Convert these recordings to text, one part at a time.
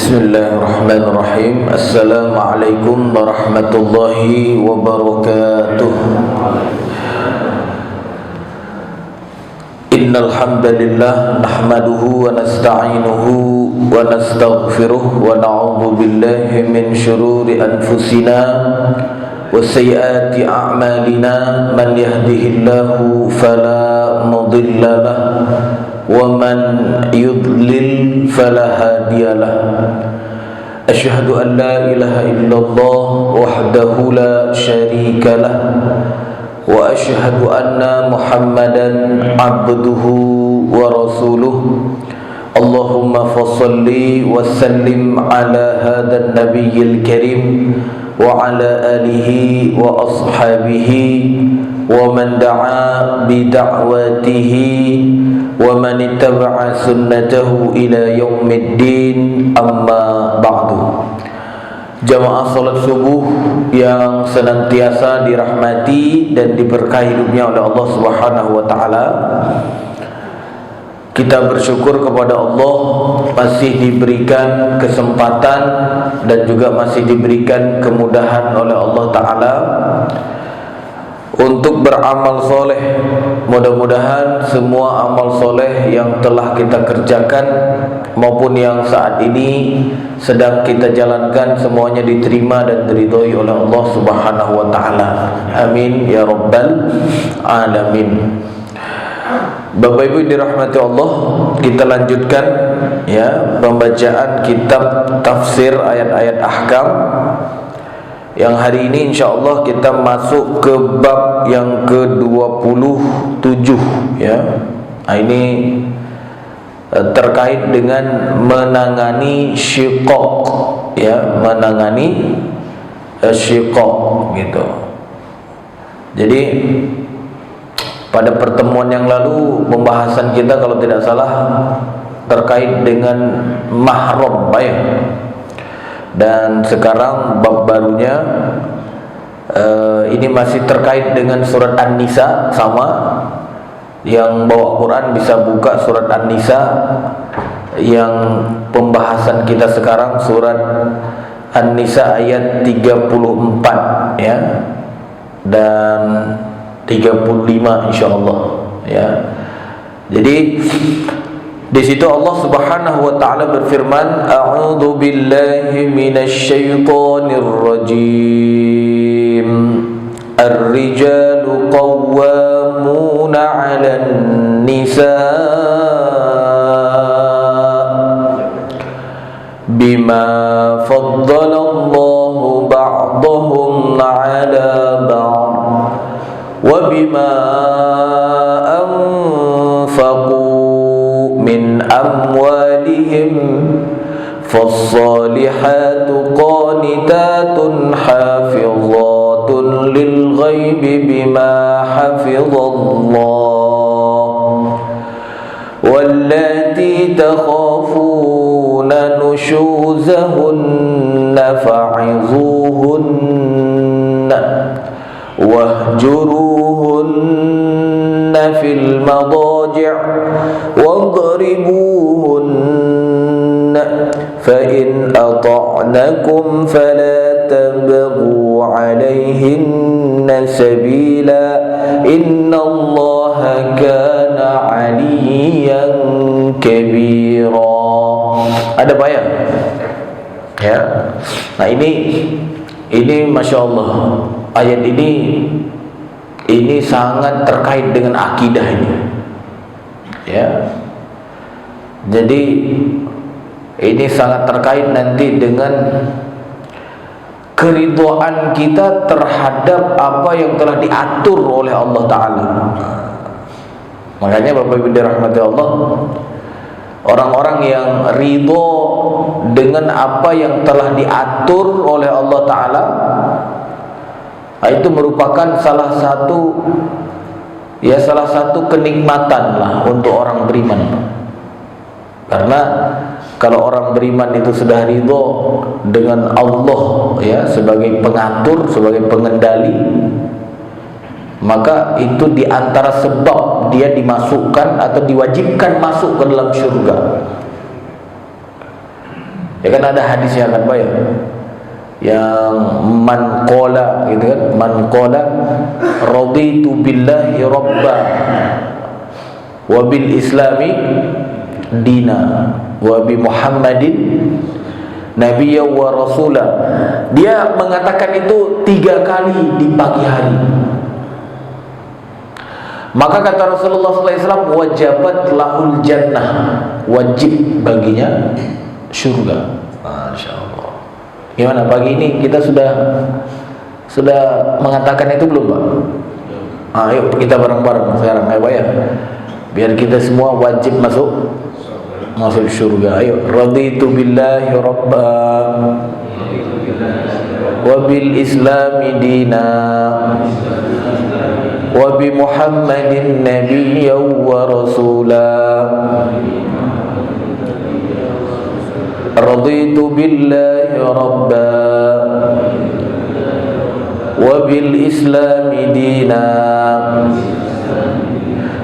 Bismillahirrahmanirrahim. Assalamualaikum warahmatullahi wabarakatuh. Innal hamdalillah nahmaduhu wa nasta'inuhu wa nastaghfiruh wa na'udzu billahi min shururi anfusina wa sayyiati a'malina. Man yahdihillahu fala mudilla lahu wa man yudlil fala hadiyalah. Asyhadu an la ilaha illallah wahdahu la syarika lah wa asyhadu anna Muhammadan abduhu wa rasuluh. Allahumma fassalli wa sallim ala hadzal nabiyil karim wa ala alihi wa ashabihi wa man da'a bi da'watihi wa man ittaba'a sunnatahu ila yaumiddin. Amma ba'du. Jamaah salat subuh yang senantiasa dirahmati dan diberkahi hidupnya oleh Allah Subhanahu wa taala. Kita bersyukur kepada Allah masih diberikan kesempatan dan juga masih diberikan kemudahan oleh Allah taala untuk beramal soleh. Mudah-mudahan semua amal soleh yang telah kita kerjakan maupun yang saat ini sedang kita jalankan semuanya diterima dan diridhoi oleh Allah Subhanahu wa taala. Amin ya rabbal alamin. Bapak Ibu dirahmati Allah, kita lanjutkan ya pembacaan kitab tafsir ayat-ayat ahkam. Yang hari ini insyaallah kita masuk ke bab yang ke-27 ya. Nah, ini terkait dengan menangani syiqaq ya, menangani syiqaq gitu. Jadi pada pertemuan yang lalu pembahasan kita kalau tidak salah terkait dengan mahram ya. Dan sekarang bab barunya ini masih terkait dengan surat An-Nisa. Sama yang bawa Quran bisa buka surat An-Nisa. Yang pembahasan kita sekarang surat An-Nisa ayat 34 ya, dan 35 insyaallah ya. Jadi di situ Allah Subhanahu wa taala berfirman, a'udzu billahi minasyaitonir rajim. Ar-rijalu qawwamuna 'alan nisaa bima faddala Allahu ba'dahum 'ala ba'd wa bima anfaqu min amwalihim fassalihatu qanitatun hafizatun lil ghaibi bima hafizallah wallati takhafuna nushuzahunna fa'izuhunna wahjuruhunna fil madaji' wadribuhunna fa in ata'nakum fala tabghu 'alayhinna sabila innallaha kana 'aliyyan kabira. Ada bayang ya. Nah ini Masya Allah, ayat ini sangat terkait dengan akidah ini ya. Jadi ini sangat terkait nanti dengan keridhaan kita terhadap apa yang telah diatur oleh Allah taala. Makanya Bapak Ibu dirahmati Allah, orang-orang yang ridho dengan apa yang telah diatur oleh Allah taala, itu merupakan salah satu kenikmatan lah untuk orang beriman. Karena kalau orang beriman itu sudah ridho dengan Allah ya sebagai pengatur, sebagai pengendali, maka itu diantara sebab dia dimasukkan atau diwajibkan masuk ke dalam surga. Ya kan ada hadisnya kan Pak ya, yang man qala gitu kan, man qala raditu billahi rabba wa bil islami dina wa bi muhammadin nabiyya wa rasula. Dia mengatakan itu 3 kali di pagi hari. Maka kata Rasulullah SAW, wajabat lahul jannah, wajib baginya surga. Masya Allah. Gimana pagi ini kita sudah mengatakan itu belum Pak? Ayo kita bareng-bareng sekarang, ayo ya, biar kita semua wajib masuk surga. Ayo, raditu billahi rabba wa bil islami dina wa bi muhammadin nabiyya wa rasula. Raditu billahi rabba wa bil islami dina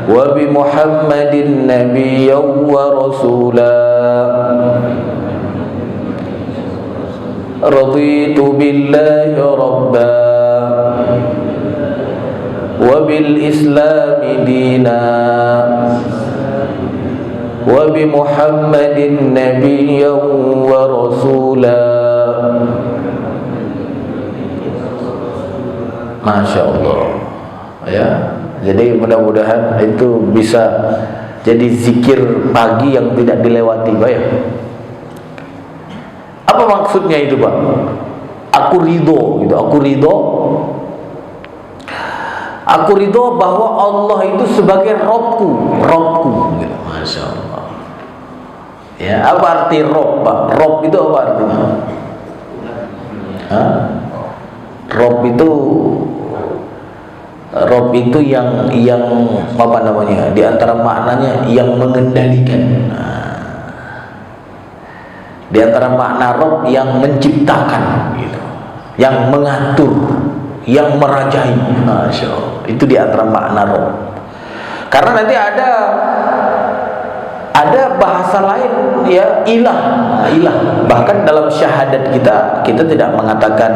wa bi muhammadin nabiyya wa rasula. Raditu billahi rabba wa bil islami dina wa bi muhammadin nabiyya wa rasula. Masya Allah ya. Jadi mudah-mudahan itu bisa jadi zikir pagi yang tidak dilewati Pak ya. Apa maksudnya itu Pak? Aku ridho gitu, aku ridho bahwa Allah itu sebagai Robku gitu. Masya Allah ya. Apa arti Rob Pak? Rob itu apa artinya? Rob itu yang apa namanya, di antara maknanya yang mengendalikan. Di antara makna Rob yang menciptakan gitu, yang mengatur, yang merajai. Masya Allah. Itu di antara makna Rob. Karena nanti ada bahasa lain ya, ilah. Bahkan dalam syahadat kita tidak mengatakan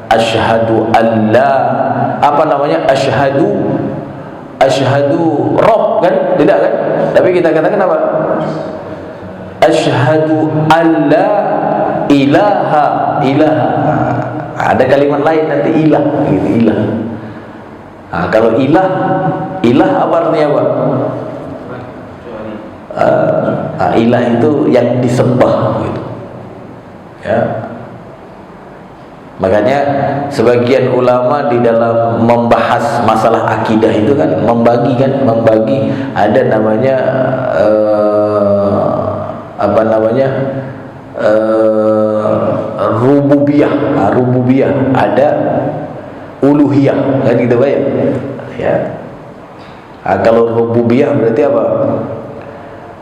asyhadu alla, apa namanya, asyhadu Rob kan, tidak kan? Tapi kita katakan apa? Asyhadu alla ilaha. Ada kalimat lain nanti ilah gitu, ilah. Kalau ilah apa artinya Pak? Ilah itu yang disembah gitu ya. Makanya sebagian ulama di dalam membahas masalah akidah itu kan membagi ada namanya rububiyah, ada uluhiyah kan gitu Pak ya. Kalau rububiyah berarti apa?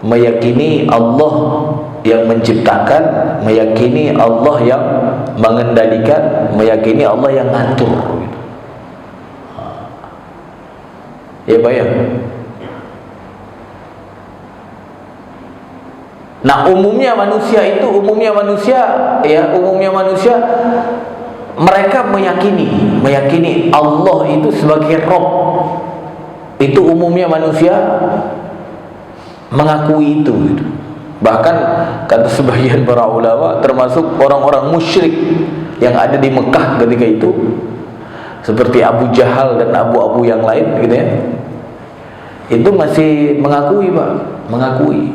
Meyakini Allah yang menciptakan, meyakini Allah yang mengendalikan, meyakini Allah yang ngatur gitu. Ya Pak ya. Nah, umumnya manusia mereka meyakini Allah itu sebagai Rob. Itu umumnya manusia mengakui itu gitu. Bahkan kata sebagian para ulama, termasuk orang-orang musyrik yang ada di Mekah ketika itu, seperti Abu Jahal dan abu-abu yang lain gitu ya, itu masih mengakui Pak, mengakui.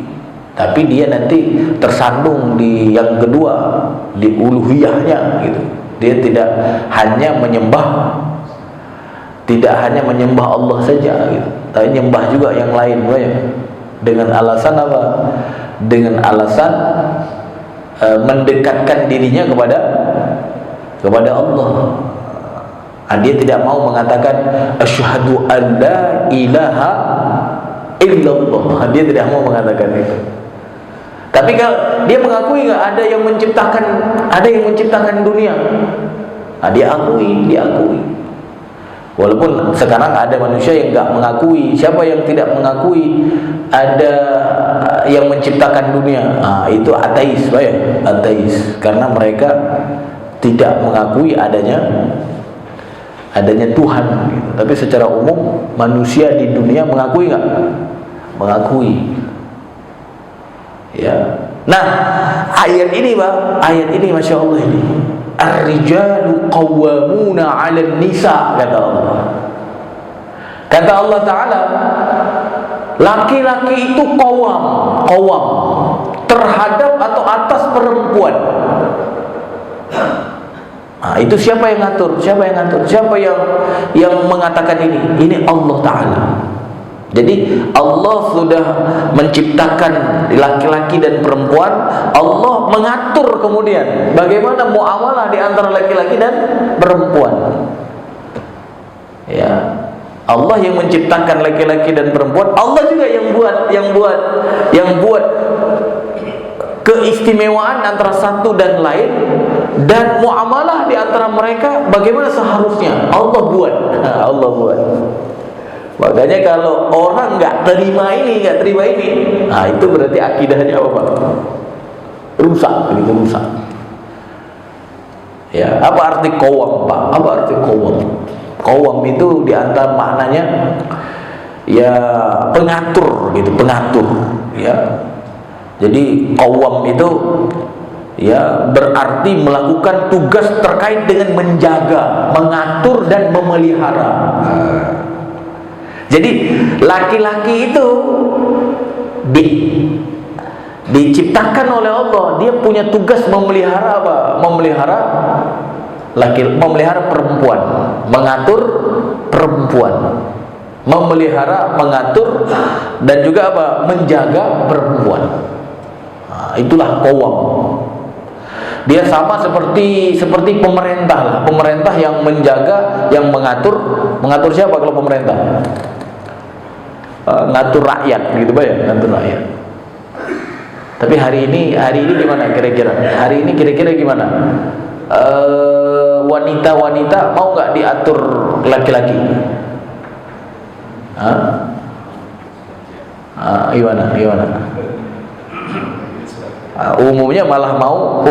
Tapi dia nanti tersandung di yang kedua, di uluhiyahnya gitu. Dia tidak hanya menyembah Allah saja gitu, tapi menyembah juga yang lain banyak. Dengan alasan apa? Dengan alasan mendekatkan dirinya kepada Allah. Dia tidak mau mengatakan asyhadu an la ilaha illallah. Dia tidak mau mengatakan itu. Tapi kalau dia mengakui nggak ada yang menciptakan dunia, dia akui. Walaupun sekarang ada manusia yang nggak mengakui. Siapa yang tidak mengakui ada yang menciptakan dunia. Itu ateis, Pak ya, ateis, karena mereka tidak mengakui adanya Tuhan gitu. Tapi secara umum manusia di dunia mengakui nggak? Mengakui. Ya. Nah, ayat ini, Pak, ayat ini Masya Allah ini, ar-rijalu qawwamuna 'alan nisa, kata Allah. Kata Allah Ta'ala, laki-laki itu qawwam terhadap atau atas perempuan. Itu siapa yang ngatur? Siapa yang mengatakan ini? Ini Allah Ta'ala. Jadi Allah sudah menciptakan laki-laki dan perempuan. Allah mengatur kemudian bagaimana muamalah di antara laki-laki dan perempuan. Ya, Allah yang menciptakan laki-laki dan perempuan. Allah juga yang buat keistimewaan antara satu dan lain, dan muamalah di antara mereka bagaimana seharusnya. Allah buat. Makanya kalau orang nggak terima ini, itu berarti akidahnya apa, Pak? Rusak. Ya, apa arti qawwam, Pak? Apa arti qawwam? Qawwam itu di antara maknanya ya pengatur gitu, ya. Jadi qawwam itu ya berarti melakukan tugas terkait dengan menjaga, mengatur dan memelihara. Jadi laki-laki itu diciptakan oleh Allah, dia punya tugas memelihara apa? Memelihara perempuan, mengatur perempuan, memelihara, mengatur, dan juga apa? Menjaga perempuan. Itulah qawwam. Dia sama seperti pemerintah lah. Pemerintah yang menjaga, yang mengatur siapa kalau pemerintah? Ngatur rakyat gitu, Pak ya, ngatur rakyat. Tapi hari ini gimana kira-kira? Hari ini kira-kira gimana? Wanita-wanita mau nggak diatur laki-laki? Gimana? Umumnya malah mau apa?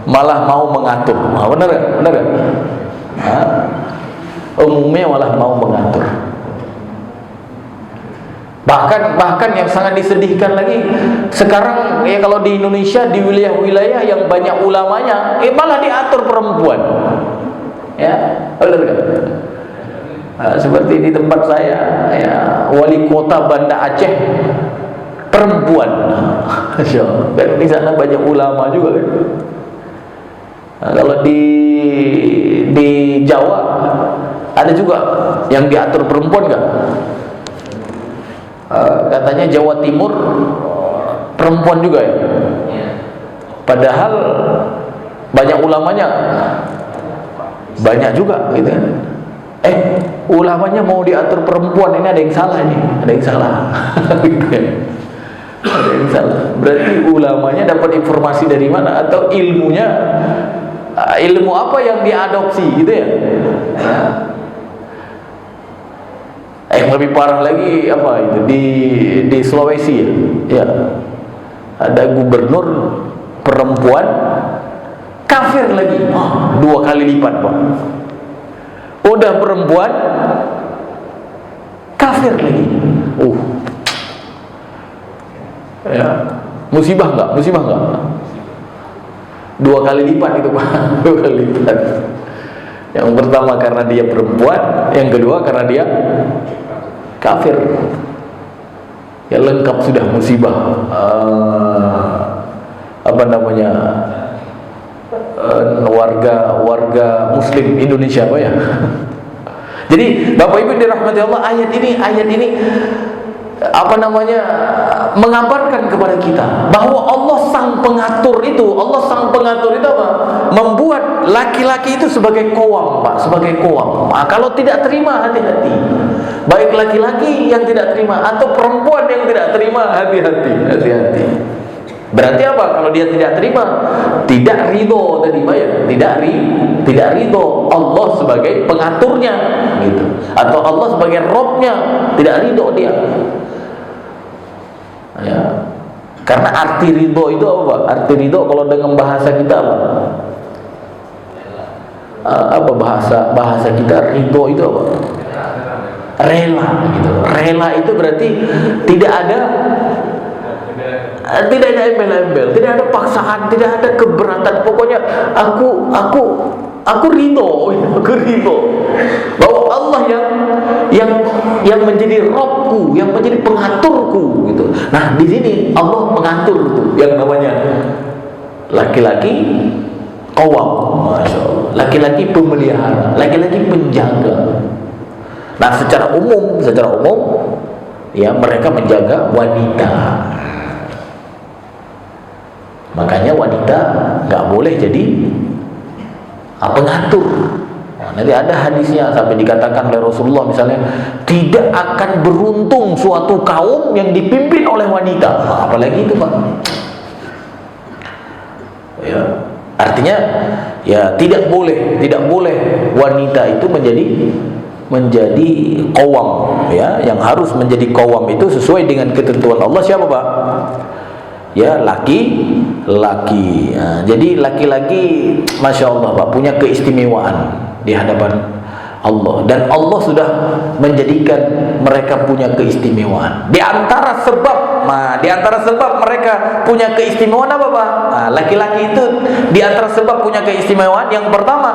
Malah mau mengatur. Benar gak? Umumnya malah mau mengatur. Bahkan yang sangat disedihkan lagi sekarang ya, kalau di Indonesia, di wilayah-wilayah yang banyak ulamanya, malah diatur perempuan. Ya, benar gak? Seperti di tempat saya, ya, wali kota Banda Aceh perempuan. Dan di sana banyak ulama juga kan. Kalau di Jawa ada juga yang diatur perempuan kan? Katanya Jawa Timur perempuan juga ya. Padahal banyak ulamanya, banyak juga gitu kan. Ulamanya mau diatur perempuan, ini ada yang salah nih, ada yang salah. Ada yang salah. Berarti ulamanya dapat informasi dari mana, atau ilmunya ilmu apa yang diadopsi gitu ya? Yang lebih parah lagi apa itu di Sulawesi ya? Ada gubernur perempuan kafir lagi, 2 kali lipat, Pak. Udah perempuan kafir lagi. Ya, musibah enggak? 2 kali lipat itu, Pak. 2 kali lipat. Yang pertama karena dia perempuan, yang kedua karena dia kafir. Ya lengkap sudah musibah. Warga Muslim Indonesia, Pak ya. Jadi Bapak Ibu dirahmati Allah, ayat ini mengabarkan kepada kita bahwa Allah sang pengatur itu apa? Membuat laki-laki itu sebagai qawwam, Pak, sebagai qawwam. Kalau tidak terima, hati-hati. Baik laki-laki yang tidak terima atau perempuan yang tidak terima, hati-hati. Berarti apa? Kalau dia tidak terima, tidak ridho tadi, Pak ya. Tidak ridho Allah sebagai pengaturnya gitu. Atau Allah sebagai Robnya, tidak ridho dia. Ya. Karena arti ridho itu apa, Pak? Arti ridho kalau dengan bahasa kita apa? Apa bahasa kita ridho itu apa? Rela gitu. Rela itu berarti tidak ada embel-embel, tidak ada paksaan, tidak ada keberatan. Pokoknya aku ridho bahwa Allah yang menjadi Robku, yang menjadi pengaturku gitu. Nah di sini Allah mengatur itu yang namanya laki-laki qawwam, masya Allah, laki-laki pemelihara, laki-laki penjaga. Nah secara umum ya mereka menjaga wanita. Makanya wanita nggak boleh jadi pengatur. Nah, nanti ada hadisnya sampai dikatakan oleh Rasulullah misalnya, tidak akan beruntung suatu kaum yang dipimpin oleh wanita. Nah, apalagi itu Pak. Ya, artinya ya tidak boleh wanita itu menjadi qawwam, ya. Yang harus menjadi qawwam itu sesuai dengan ketentuan Allah siapa Pak? Ya laki-laki. Nah, jadi laki-laki masya Allah Pak punya keistimewaan di hadapan Allah, dan Allah sudah menjadikan mereka punya keistimewaan. Di antara sebab mereka punya keistimewaan apa Pak? Nah, laki-laki itu di antara sebab punya keistimewaan yang pertama,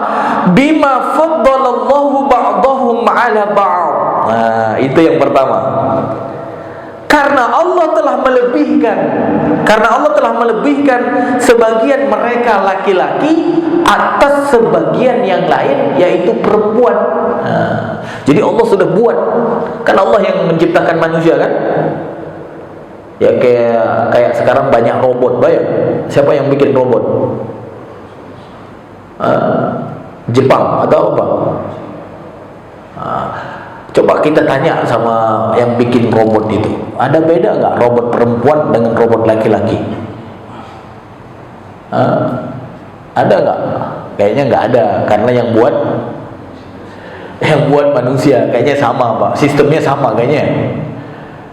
bima faddalallahu ba'dahum 'ala ba'd. Nah, itu yang pertama. Karena Allah telah melebihkan sebagian mereka laki-laki atas sebagian yang lain yaitu perempuan. Nah, jadi Allah sudah buat, kan Allah yang menciptakan manusia kan? Ya kayak sekarang banyak robot, bayang. Siapa yang bikin robot? Jepang atau apa? Coba kita tanya sama yang bikin robot itu, ada beda nggak robot perempuan dengan robot laki-laki? Ada nggak? Kayaknya nggak ada, karena yang buat manusia kayaknya sama Pak, sistemnya sama kayaknya.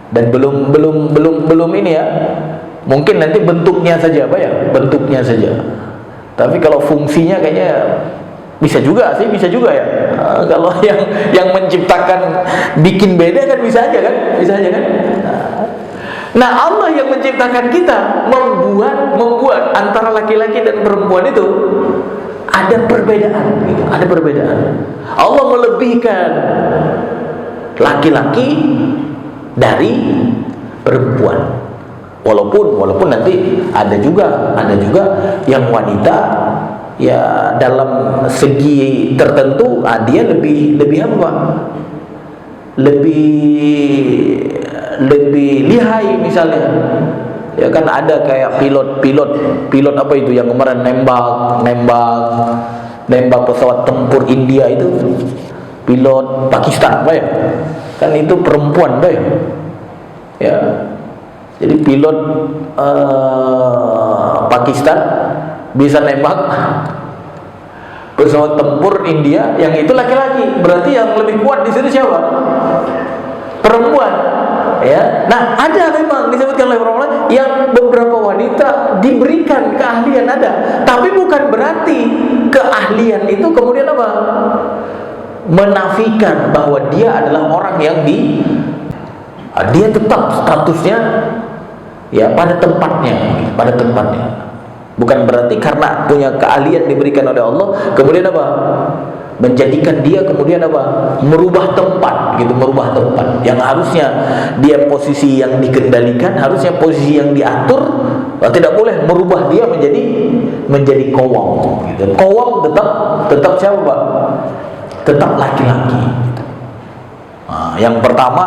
Dan belum ini ya, mungkin nanti bentuknya saja Pak ya, bentuknya saja. Tapi kalau fungsinya kayaknya bisa juga ya. Kalau yang menciptakan bikin beda kan bisa aja kan? Nah Allah yang menciptakan kita membuat antara laki-laki dan perempuan itu ada perbedaan gitu, ada perbedaan. Allah melebihkan laki-laki dari perempuan. Walaupun nanti ada juga yang wanita ya dalam segi tertentu dia lebih apa Pak? Lebih lihai misalnya. Ya kan ada kayak pilot apa itu yang kemarin nembak pesawat tempur India itu, pilot Pakistan Pak ya. Kan itu perempuan Pak ya. Ya. Jadi pilot Pakistan bisa nembak pesawat tempur India yang itu laki-laki. Berarti yang lebih kuat di situ siapa? Perempuan. Ya. Nah, ada memang disebutkan oleh perempuan yang beberapa wanita diberikan keahlian ada. Tapi bukan berarti keahlian itu kemudian apa? Menafikan bahwa dia adalah orang yang dia tetap statusnya ya pada tempatnya. Bukan berarti karena punya keahlian diberikan oleh Allah kemudian apa? Menjadikan dia kemudian apa? Merubah tempat. Yang harusnya dia posisi yang dikendalikan, harusnya posisi yang diatur, tidak boleh merubah dia menjadi qawwam gitu. Qawwam tetap siapa Pak? Tetap laki-laki. Nah, yang pertama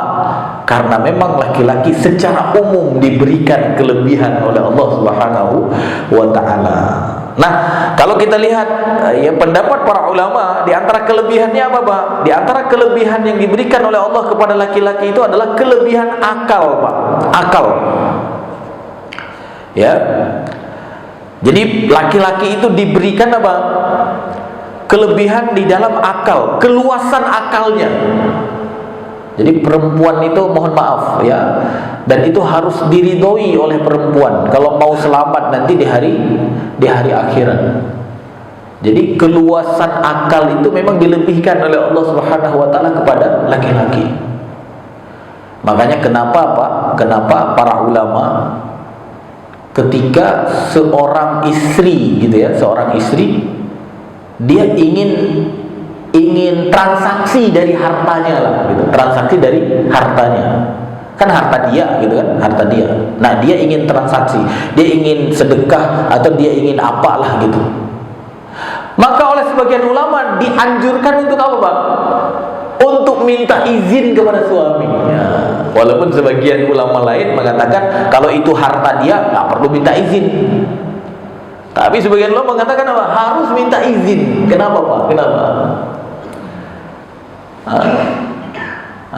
karena memang laki-laki secara umum diberikan kelebihan oleh Allah Subhanahu wa taala. Nah, kalau kita lihat ya pendapat para ulama, di antara kelebihannya apa, Pak? Di antara kelebihan yang diberikan oleh Allah kepada laki-laki itu adalah kelebihan akal, Pak. Akal. Ya. Jadi laki-laki itu diberikan apa? Kelebihan di dalam akal, keluasan akalnya. Jadi perempuan itu mohon maaf ya, dan itu harus diridhoi oleh perempuan kalau mau selamat nanti di hari akhirat. Jadi keluasan akal itu memang dilebihkan oleh Allah Subhanahu wa taala kepada laki-laki. Makanya kenapa para ulama ketika seorang istri gitu ya, seorang istri dia ingin transaksi dari hartanya lah gitu, transaksi dari hartanya, kan harta dia gitu kan, harta dia. Nah dia ingin transaksi, dia ingin sedekah atau dia ingin apalah gitu. Maka oleh sebagian ulama dianjurkan untuk apa Pak? Untuk minta izin kepada suami. Ya. Walaupun sebagian ulama lain mengatakan kalau itu harta dia nggak perlu minta izin. Tapi sebagian ulama mengatakan apa? Harus minta izin. Kenapa Pak? Kenapa?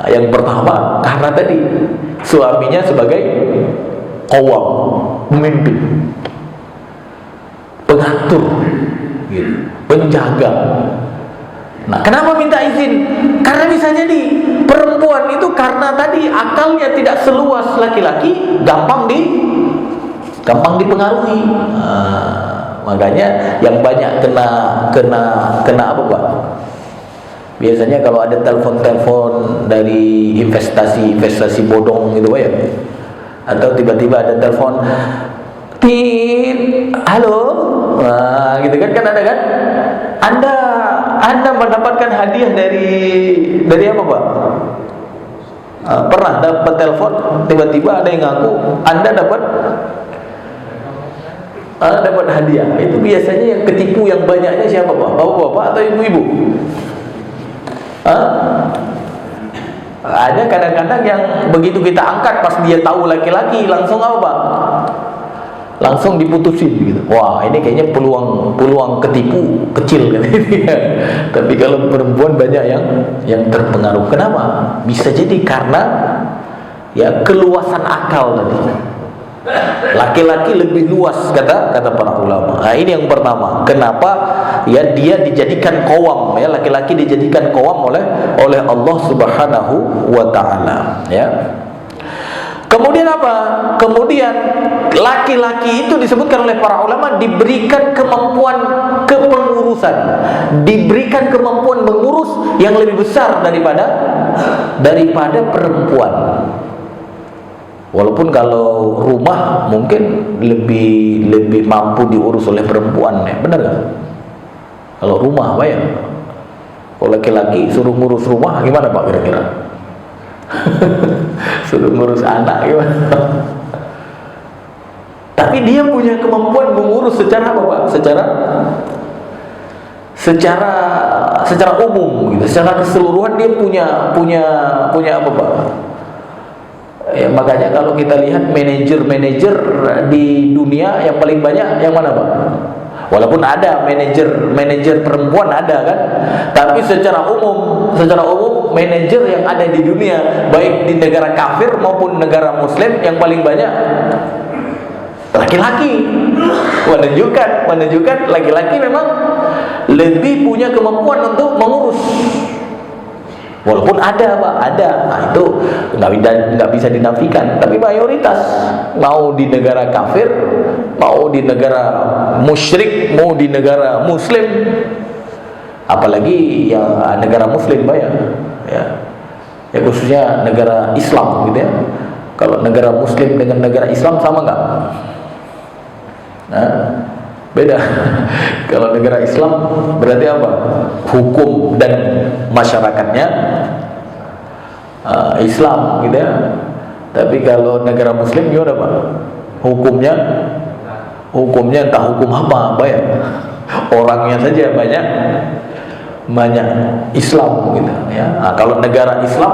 Yang pertama karena tadi suaminya sebagai qawwam, pemimpin, pengatur, gitu, penjaga. Nah, kenapa minta izin? Karena bisa jadi perempuan itu karena tadi akalnya tidak seluas laki-laki, gampang dipengaruhi. Makanya yang banyak kena apa Pak? Biasanya kalau ada telepon dari investasi bodong gitu ya, atau tiba-tiba ada telepon, halo, nah, gitu kan ada kan? Anda mendapatkan hadiah dari apa Pak? Pernah dapat telepon tiba-tiba ada yang ngaku Anda dapat hadiah. Itu biasanya yang ketipu yang banyaknya siapa Pak? Bapak-bapak atau ibu-ibu? Ada kadang-kadang yang begitu kita angkat pas dia tahu laki-laki langsung apa Pak? Langsung diputusin gitu. Wah, ini kayaknya peluang ketipu kecil kan ini. Tapi kalau perempuan banyak yang terpengaruh. Kenapa? Bisa jadi karena ya keluasan akal tadi. Laki-laki lebih luas kata para ulama. Nah, ini yang pertama. Kenapa ya dia dijadikan qawwam ya, laki-laki dijadikan qawwam oleh Allah Subhanahu wa taala ya. Kemudian apa? Kemudian laki-laki itu disebutkan oleh para ulama diberikan kemampuan kepengurusan, diberikan kemampuan mengurus yang lebih besar daripada perempuan. Walaupun kalau rumah mungkin lebih mampu diurus oleh perempuan ya, benar kan? Kalau rumah apa ya? Kalau laki-laki suruh ngurus rumah gimana Pak kira-kira? Suruh ngurus anak gimana? Tapi dia punya kemampuan mengurus secara apa Pak? Secara umum gitu, secara keseluruhan dia punya apa Pak? Ya, makanya kalau kita lihat manajer di dunia yang paling banyak yang mana Pak? Walaupun ada manajer perempuan ada kan, tapi secara umum manajer yang ada di dunia baik di negara kafir maupun negara muslim yang paling banyak laki-laki. Menunjukkan laki-laki memang lebih punya kemampuan untuk mengurus. Walaupun ada Pak, ada. Nah, itu nggak bisa dinafikan. Tapi mayoritas mau di negara kafir, mau di negara musyrik, mau di negara muslim, apalagi yang negara muslim Pak ya khususnya negara Islam gitu ya. Kalau negara muslim dengan negara Islam sama nggak? Nah, beda. Kalau negara Islam berarti apa? Hukum dan masyarakatnya Islam gitu ya. Tapi kalau negara muslim gimana Pak? Hukumnya entah hukum apa ya. Orangnya saja banyak Islam gitu ya. Nah, kalau negara Islam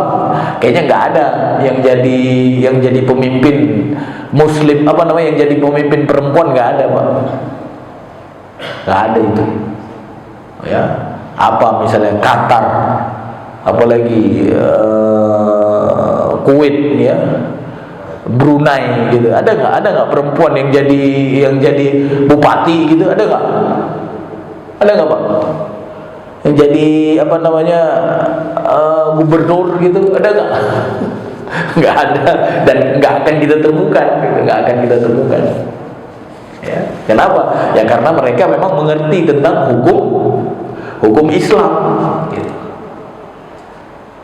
kayaknya nggak ada yang jadi pemimpin muslim yang jadi pemimpin perempuan, nggak ada Pak. Nggak ada itu ya. Apa misalnya Qatar, apalagi Kuwait ya, Brunei gitu, ada nggak perempuan yang jadi bupati gitu, ada nggak Pak? jadi apa namanya gubernur gitu, ada nggak? Nggak ada, dan nggak akan kita temukan, nggak akan kita temukan. Ya, kenapa? Ya karena mereka memang mengerti tentang hukum Islam. Gitu.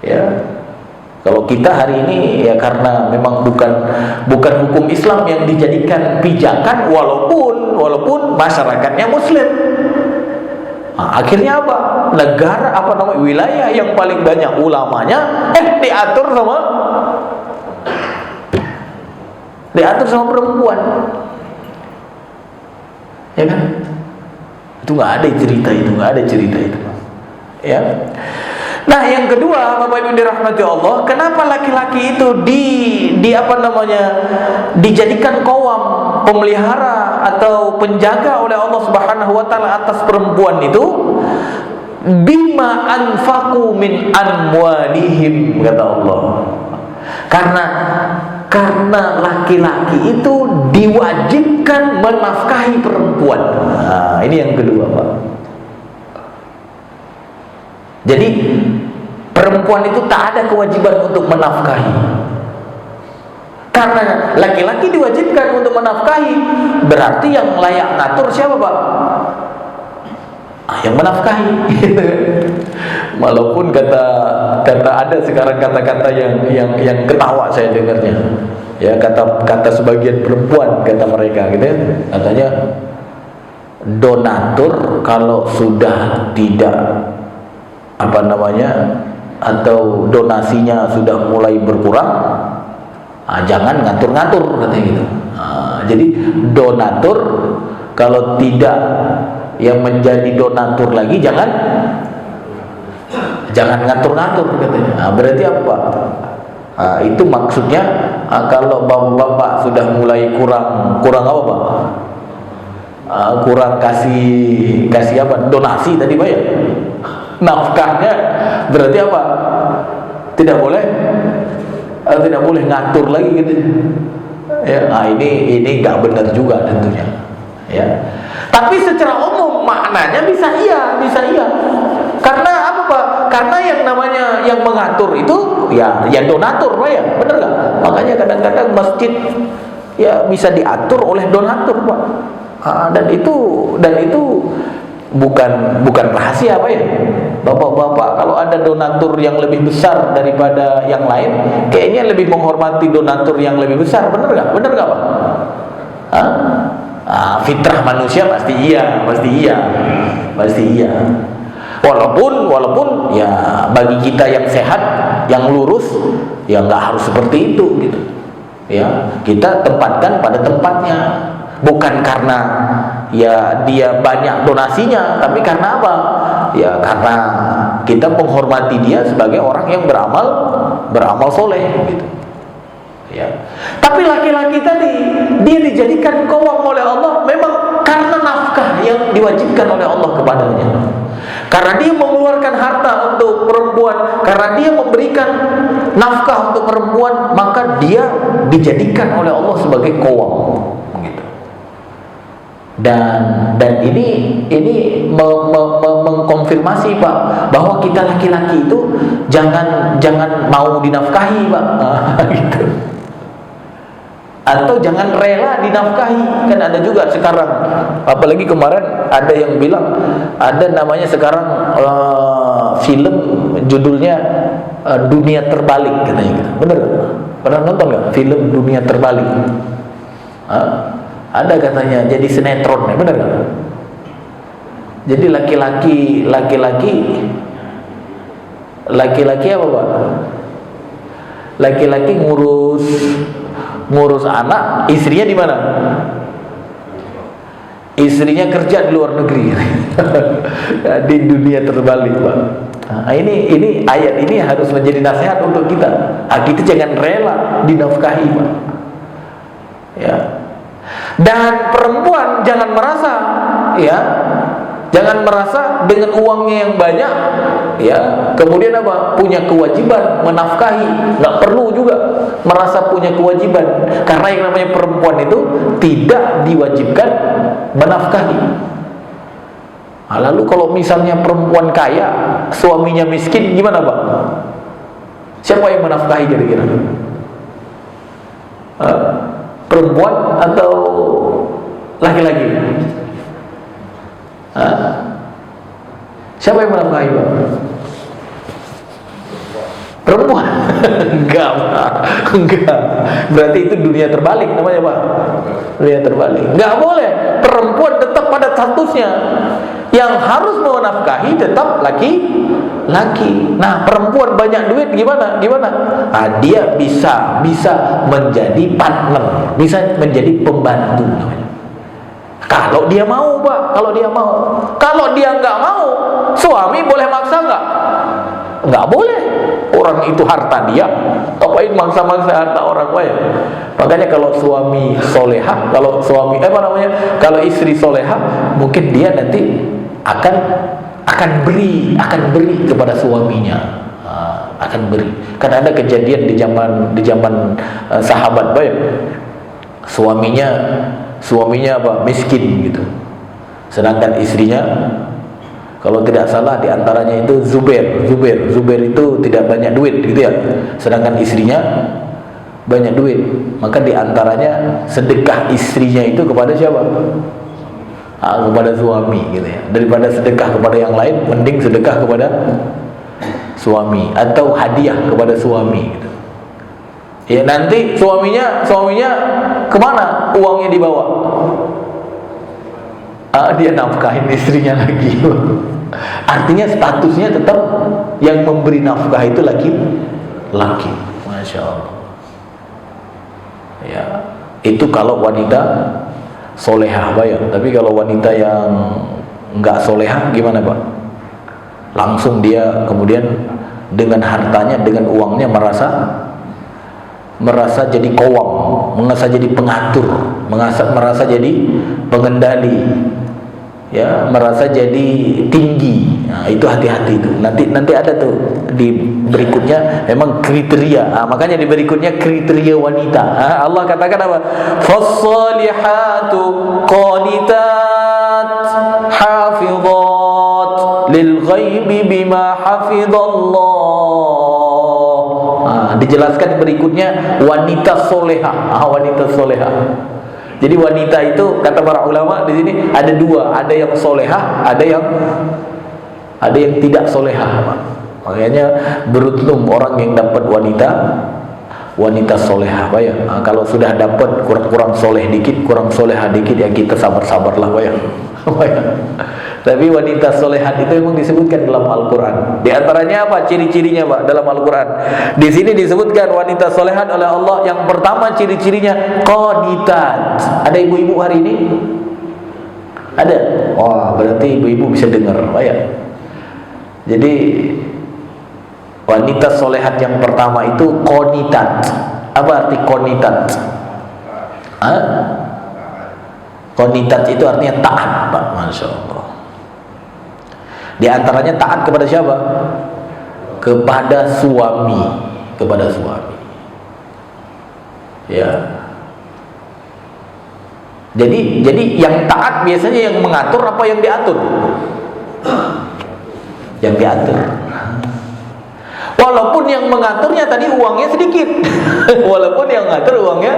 Ya, kalau kita hari ini ya karena memang bukan hukum Islam yang dijadikan pijakan, walaupun masyarakatnya Muslim. Nah, akhirnya apa? Negara wilayah yang paling banyak ulamanya diatur sama perempuan. Ya kan? Itu nggak ada cerita itu. Ya. Nah, yang kedua, Bapak Ibu dirahmati Allah, kenapa laki-laki itu dijadikan qawam, pemelihara atau penjaga oleh Allah Subhanahu wa taala atas perempuan itu? Bima anfaqu min amwalihim, kata Allah. Karena laki-laki itu diwajibkan menafkahi perempuan. Nah, ini yang kedua, Pak. Jadi perempuan itu tak ada kewajiban untuk menafkahi. Karena laki-laki diwajibkan untuk menafkahi, berarti yang layak ngatur siapa, Pak? Yang menafkahi. Walaupun kata ada sekarang kata-kata yang ketawa saya dengarnya. Ya, kata sebagian perempuan, kata mereka gitu ya. Katanya donatur kalau sudah tidak atau donasinya sudah mulai berkurang, jangan ngatur-ngatur, katanya gitu. Jadi donatur kalau tidak yang menjadi donatur lagi, jangan ngatur-ngatur, katanya. Berarti apa? Itu maksudnya kalau bapak-bapak sudah mulai kurang apa, Pak? Kurang kasih apa? Donasi tadi, Pak ya? Nafkahnya berarti apa? Tidak boleh ngatur lagi gitu. Ya, ini nggak benar juga tentunya. Ya. Tapi secara umum maknanya bisa iya. Karena apa, Pak? Karena yang namanya yang mengatur itu ya donatur, Pak ya. Benar nggak? Makanya kadang-kadang masjid ya bisa diatur oleh donatur, Pak. Dan itu bukan rahasia, Pak ya. Bapak-bapak kalau ada donatur yang lebih besar daripada yang lain, kayaknya lebih menghormati donatur yang lebih besar, benar nggak, Pak? Fitrah manusia pasti iya. Walaupun ya bagi kita yang sehat, yang lurus, ya nggak harus seperti itu gitu. Ya, kita tempatkan pada tempatnya. Bukan karena ya dia banyak donasinya, tapi karena apa? Ya karena kita menghormati dia sebagai orang yang beramal soleh gitu. Ya. Tapi laki-laki tadi dia dijadikan qawam oleh Allah memang karena nafkah yang diwajibkan oleh Allah kepadanya. Karena dia mengeluarkan harta untuk perempuan, karena dia memberikan nafkah untuk perempuan, maka dia dijadikan oleh Allah sebagai qawam. Dan ini mengkonfirmasi, Pak, bahwa kita laki-laki itu jangan mau dinafkahi, Pak. Gitu. Atau jangan rela dinafkahi. Kan ada juga sekarang, apalagi kemarin ada yang bilang ada namanya sekarang film judulnya Dunia Terbalik, katanya gitu. Bener gak? Pernah nonton gak film Dunia Terbalik? Ada katanya jadi sinetron, ya benar kan? Jadi laki-laki apa, Pak? Laki-laki ngurus anak, istrinya di mana? Istrinya kerja di luar negeri. Di dunia terbalik, Pak. Nah, ini ayat ini harus menjadi nasihat untuk kita. Kita jangan rela dinafkahi, Pak. Ya. Dan perempuan jangan merasa dengan uangnya yang banyak, ya, kemudian apa? Punya kewajiban menafkahi. Nggak perlu juga merasa punya kewajiban, karena yang namanya perempuan itu tidak diwajibkan menafkahi. Lalu kalau misalnya perempuan kaya, suaminya miskin, gimana Pak? Siapa yang menafkahi kira-kira? Perempuan atau laki-laki? Siapa yang menafkahi Pak? Perempuan? Enggak Pak, enggak. Berarti itu dunia terbalik namanya Pak. Dunia terbalik. Enggak boleh. Perempuan tetap pada statusnya. Yang harus menafkahi tetap laki-laki. Nah, perempuan banyak duit gimana? Nah, dia bisa menjadi partner, bisa menjadi pembantu namanya. Kalau dia mau Pak, kalau dia mau. Kalau dia nggak mau, suami boleh maksa nggak? Nggak boleh. Orang itu harta dia, ngapain maksa-maksa harta orang lain? Makanya kalau suami soleha, kalau istri soleha, mungkin dia nanti akan beri kepada suaminya, akan beri. Kan ada kejadian di zaman sahabat baik, suaminya miskin gitu, sedangkan istrinya, kalau tidak salah diantaranya itu Zubair itu tidak banyak duit gitu ya, sedangkan istrinya banyak duit. Maka diantaranya sedekah istrinya itu kepada siapa? Kepada suami gitu ya. Daripada sedekah kepada yang lain, mending sedekah kepada suami atau hadiah kepada suami gitu. Ya nanti suaminya kemana uangnya dibawa? Dia nafkahin istrinya lagi. Artinya statusnya tetap yang memberi nafkah itu laki. Masya Allah. Ya, itu kalau wanita solehah bayang. Tapi kalau wanita yang nggak solehah gimana Pak? Langsung dia kemudian dengan hartanya, dengan uangnya merasa jadi kowam, merasa jadi pengatur, merasa jadi pengendali, ya, merasa jadi tinggi. Nah, itu hati-hati itu. Nanti ada tuh di berikutnya memang kriteria. Makanya di berikutnya kriteria wanita. Allah katakan apa? Fassalihatu qanitat hafizat lil ghaibi bima hafizallah. Dijelaskan berikutnya wanita soleha. Wanita soleha. Jadi wanita itu kata para ulama di sini ada dua, ada yang soleha, ada yang tidak soleha. Makanya beruntung orang yang dapat wanita soleha, ya. Kalau sudah dapat kurang soleh dikit, kurang soleha dikit, ya kita sabar-sabarlah, ya. Tapi wanita solehat itu memang disebutkan dalam Al-Quran. Di antaranya apa? Ciri-cirinya Pak dalam Al-Quran. Di sini disebutkan wanita solehat oleh Allah. Yang pertama ciri-cirinya qanitat. Ada ibu-ibu hari ini? Ada? Wah, berarti ibu-ibu bisa dengar, Pak, ya. Jadi wanita solehat yang pertama itu qanitat. Apa arti qanitat? Qanitat itu artinya taat, Pak. Masya Allah. Di antaranya taat kepada siapa? Kepada suami, ya. Jadi yang taat biasanya yang mengatur apa yang diatur? Yang diatur. Walaupun yang mengaturnya tadi uangnya sedikit. Walaupun yang mengatur uangnya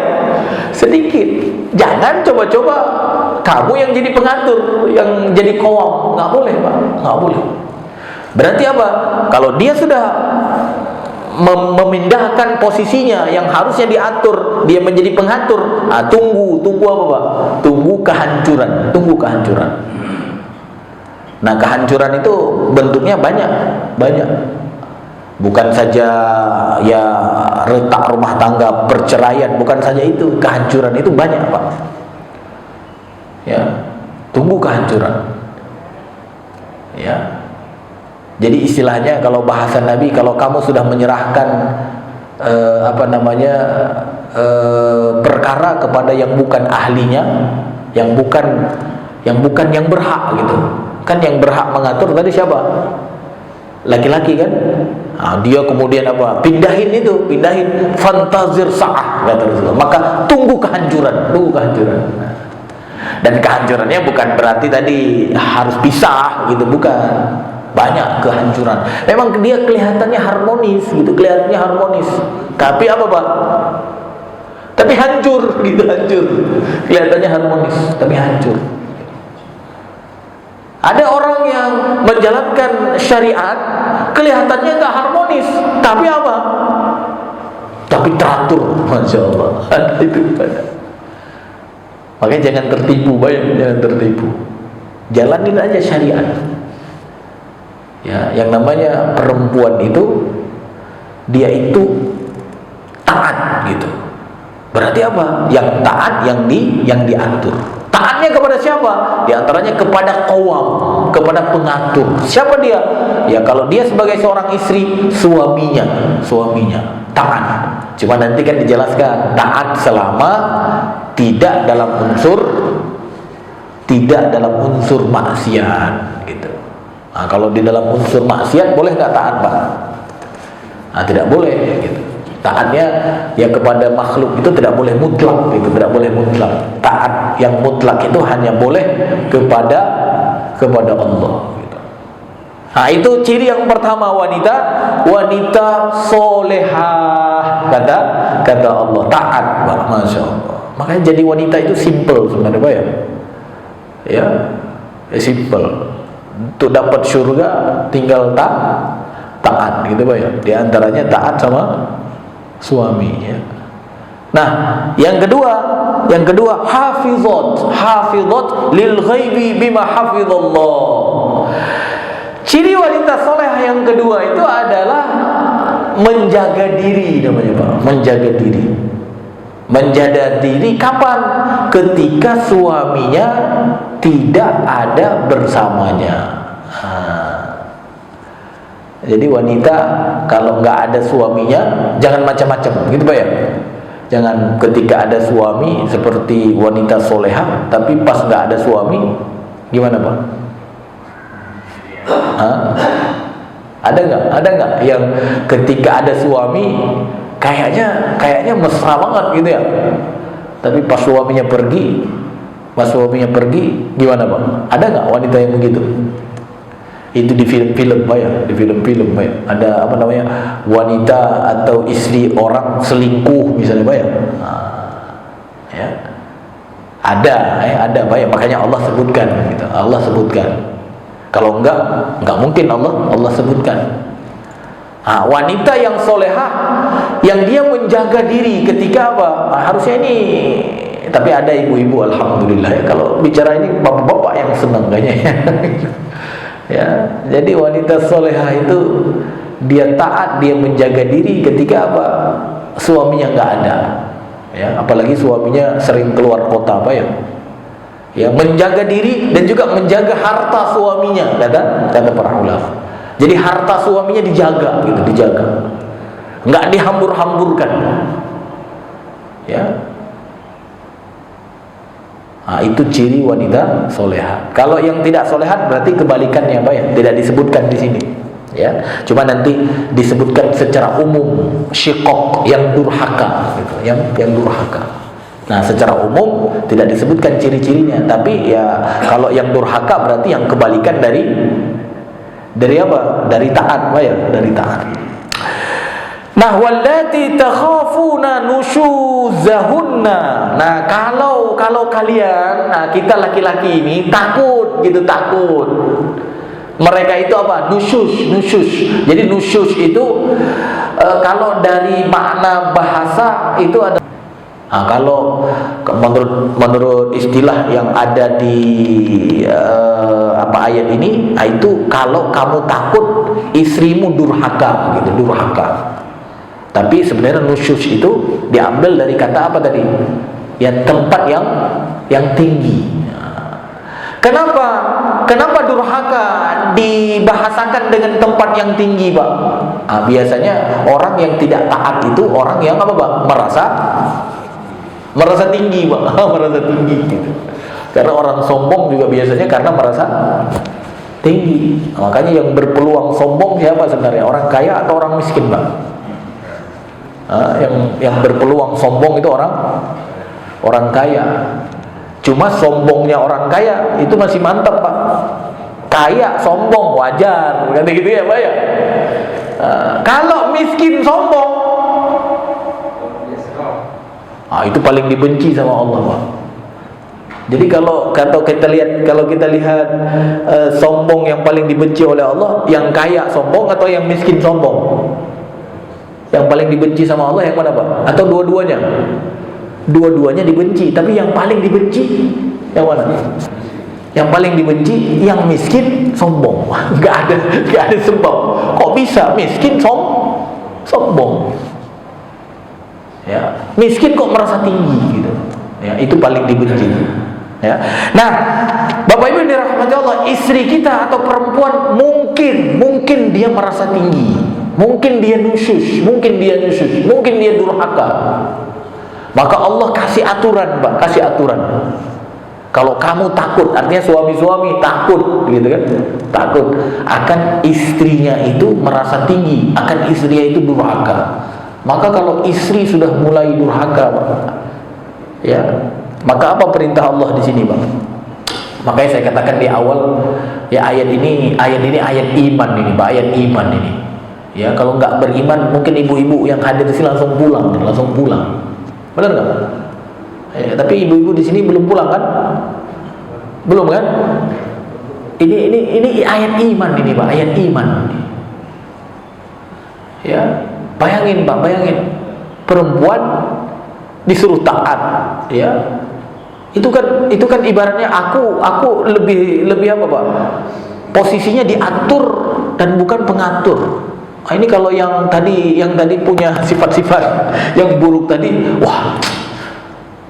sedikit. Jangan coba-coba kamu yang jadi pengatur, yang jadi kowam. Nggak boleh, Pak. Nggak boleh. Berarti apa? Kalau dia sudah memindahkan posisinya yang harusnya diatur, dia menjadi pengatur. Tunggu apa, Pak? Tunggu kehancuran. Nah, kehancuran itu bentuknya banyak. Bukan saja ya retak rumah tangga, perceraian, bukan saja itu, kehancuran itu banyak, Pak. Ya, tunggu kehancuran. Ya. Jadi istilahnya kalau bahasa Nabi, kalau kamu sudah menyerahkan perkara kepada yang bukan ahlinya, yang bukan yang berhak gitu. Kan yang berhak mengatur tadi siapa? Laki-laki kan? Dia kemudian apa? Pindahin fantazir sa'ah, kata Rasulullah. Maka tunggu kehancuran. Dan kehancurannya bukan berarti tadi harus pisah gitu, bukan. Banyak kehancuran. Memang dia kelihatannya harmonis gitu, kelihatannya harmonis. Tapi apa, Pak? Tapi hancur gitu, hancur. Kelihatannya harmonis, tapi hancur. Ada orang yang menjalankan syariat kelihatannya nggak harmonis, tapi apa? Tapi teratur, masya Allah. Itu ada. Makanya jangan tertipu, jangan tertipu. Jalanin aja syariat. Ya, yang namanya perempuan itu dia itu taat gitu. Berarti apa? Yang taat, yang diatur. Taatnya kepada siapa? Di antaranya kepada qawam, kepada pengatur. Siapa dia? Ya kalau dia sebagai seorang istri, suaminya taat. Cuma nanti kan dijelaskan taat selama tidak dalam unsur maksiat gitu. Nah, kalau di dalam unsur maksiat boleh nggak taat, Pak? Nah, tidak boleh gitu. Taatnya ya kepada makhluk itu tidak boleh mutlak gitu, tidak boleh mutlak. Taat yang mutlak itu hanya boleh kepada Allah gitu. Nah, itu ciri yang pertama wanita solehah, kata Allah, taat, Pak. Masya Allah. Makanya jadi wanita itu simple sebenarnya, Pak ya, simple. Untuk dapat surga tinggal taat gitu, Pak ya. Di antaranya taat sama suami ya. Nah, yang kedua hafizat lil ghaibi bima hafizallah. Ciri wanita soleh yang kedua itu adalah menjaga diri namanya, Pak. Menjaga diri kapan? Ketika suaminya tidak ada bersamanya. Jadi wanita kalau nggak ada suaminya jangan macam-macam gitu, Pak ya. Jangan ketika ada suami seperti wanita soleha, tapi pas nggak ada suami gimana, Pak? Ada nggak yang ketika ada suami kayaknya mesra banget gitu ya, tapi pas suaminya pergi gimana, Pak? Ada nggak wanita yang begitu? Itu di film-film, Pak ya, ada apa namanya, wanita atau istri orang selingkuh misalnya, Pak ya. Ya. Ada, Pak ya. Makanya Allah sebutkan gitu. Allah sebutkan. Kalau enggak mungkin Allah sebutkan. Wanita yang solehah, yang dia menjaga diri ketika apa? Harusnya ini, tapi ada ibu-ibu alhamdulillah ya. Kalau bicara ini bapak-bapak yang senang kayaknya. Ya, jadi wanita solehah itu dia taat, dia menjaga diri ketika apa? Suaminya nggak ada. Ya, apalagi suaminya sering keluar kota, Pak ya. Ya, menjaga diri dan juga menjaga harta suaminya, kata para ulama. Jadi harta suaminya dijaga gitu, nggak dihambur-hamburkan. Ya. Itu ciri wanita soleha. Kalau yang tidak solehat berarti kebalikannya, Pak ya, tidak disebutkan di sini. Ya, cuma nanti disebutkan secara umum syiqaq, yang durhaka, gitu, yang durhaka. Nah, secara umum tidak disebutkan ciri-cirinya, tapi ya kalau yang durhaka berarti yang kebalikan dari apa? Dari taat, Pak ya, dari taat. Nah, wallati takhafuna nusyuzahunna. Nah, kalau kalian, kita laki-laki ini takut. Mereka itu apa? Nusyuz. Jadi nusyuz itu kalau dari makna bahasa itu ada. Kalau menurut istilah yang ada di ayat ini, itu kalau kamu takut istrimu durhaka gitu, durhaka. Tapi sebenarnya nusyuz itu diambil dari kata apa tadi? Ya, tempat yang tinggi. Kenapa durhaka dibahasakan dengan tempat yang tinggi, Pak? Biasanya orang yang tidak taat itu orang yang apa, Pak? Merasa tinggi, Pak. Merasa tinggi gitu. Karena orang sombong juga biasanya karena merasa tinggi. Makanya yang berpeluang sombong siapa sebenarnya? Orang kaya atau orang miskin, Pak? Yang berpeluang sombong itu orang kaya. Cuma sombongnya orang kaya itu masih mantap, Pak. Kaya sombong wajar, kata gitu ya, Pak ya. Kalau miskin sombong, itu paling dibenci sama Allah, Pak. Jadi kalau kita lihat sombong yang paling dibenci oleh Allah, yang kaya sombong atau yang miskin sombong? Yang paling dibenci sama Allah yang mana, Pak? Atau dua-duanya? Dua-duanya dibenci, tapi yang paling dibenci yang mana? Yang paling dibenci yang miskin sombong. Gak ada sebab. Kok bisa miskin sombong? Ya, miskin kok merasa tinggi gitu. Ya, itu paling dibenci. Ya. Nah, Bapak Ibu yang dirahmati Allah, istri kita atau perempuan mungkin dia merasa tinggi, mungkin dia nusyus, mungkin dia durhaka. Maka Allah kasih aturan, Pak, kasih aturan. Kalau kamu takut, artinya suami-suami takut, gitu kan? Takut akan istrinya itu merasa tinggi, akan istrinya itu durhaka. Maka kalau istri sudah mulai durhaka, Pak, ya, maka apa perintah Allah di sini, Bang? Makanya saya katakan di awal, ya ayat ini ayat iman ini, Pak, ayat iman ini. Ya, kalau nggak beriman, mungkin ibu-ibu yang hadir di sini langsung pulang. Benar nggak? Ya, tapi ibu-ibu di sini belum pulang kan? Belum kan? Ini ayat iman ini, Pak, ayat iman. Ya, bayangin, Pak, perempuan disuruh taat, ya. Itu kan ibaratnya aku lebih apa, Pak? Posisinya diatur dan bukan pengatur. Ini kalau yang tadi punya sifat-sifat yang buruk tadi, wah.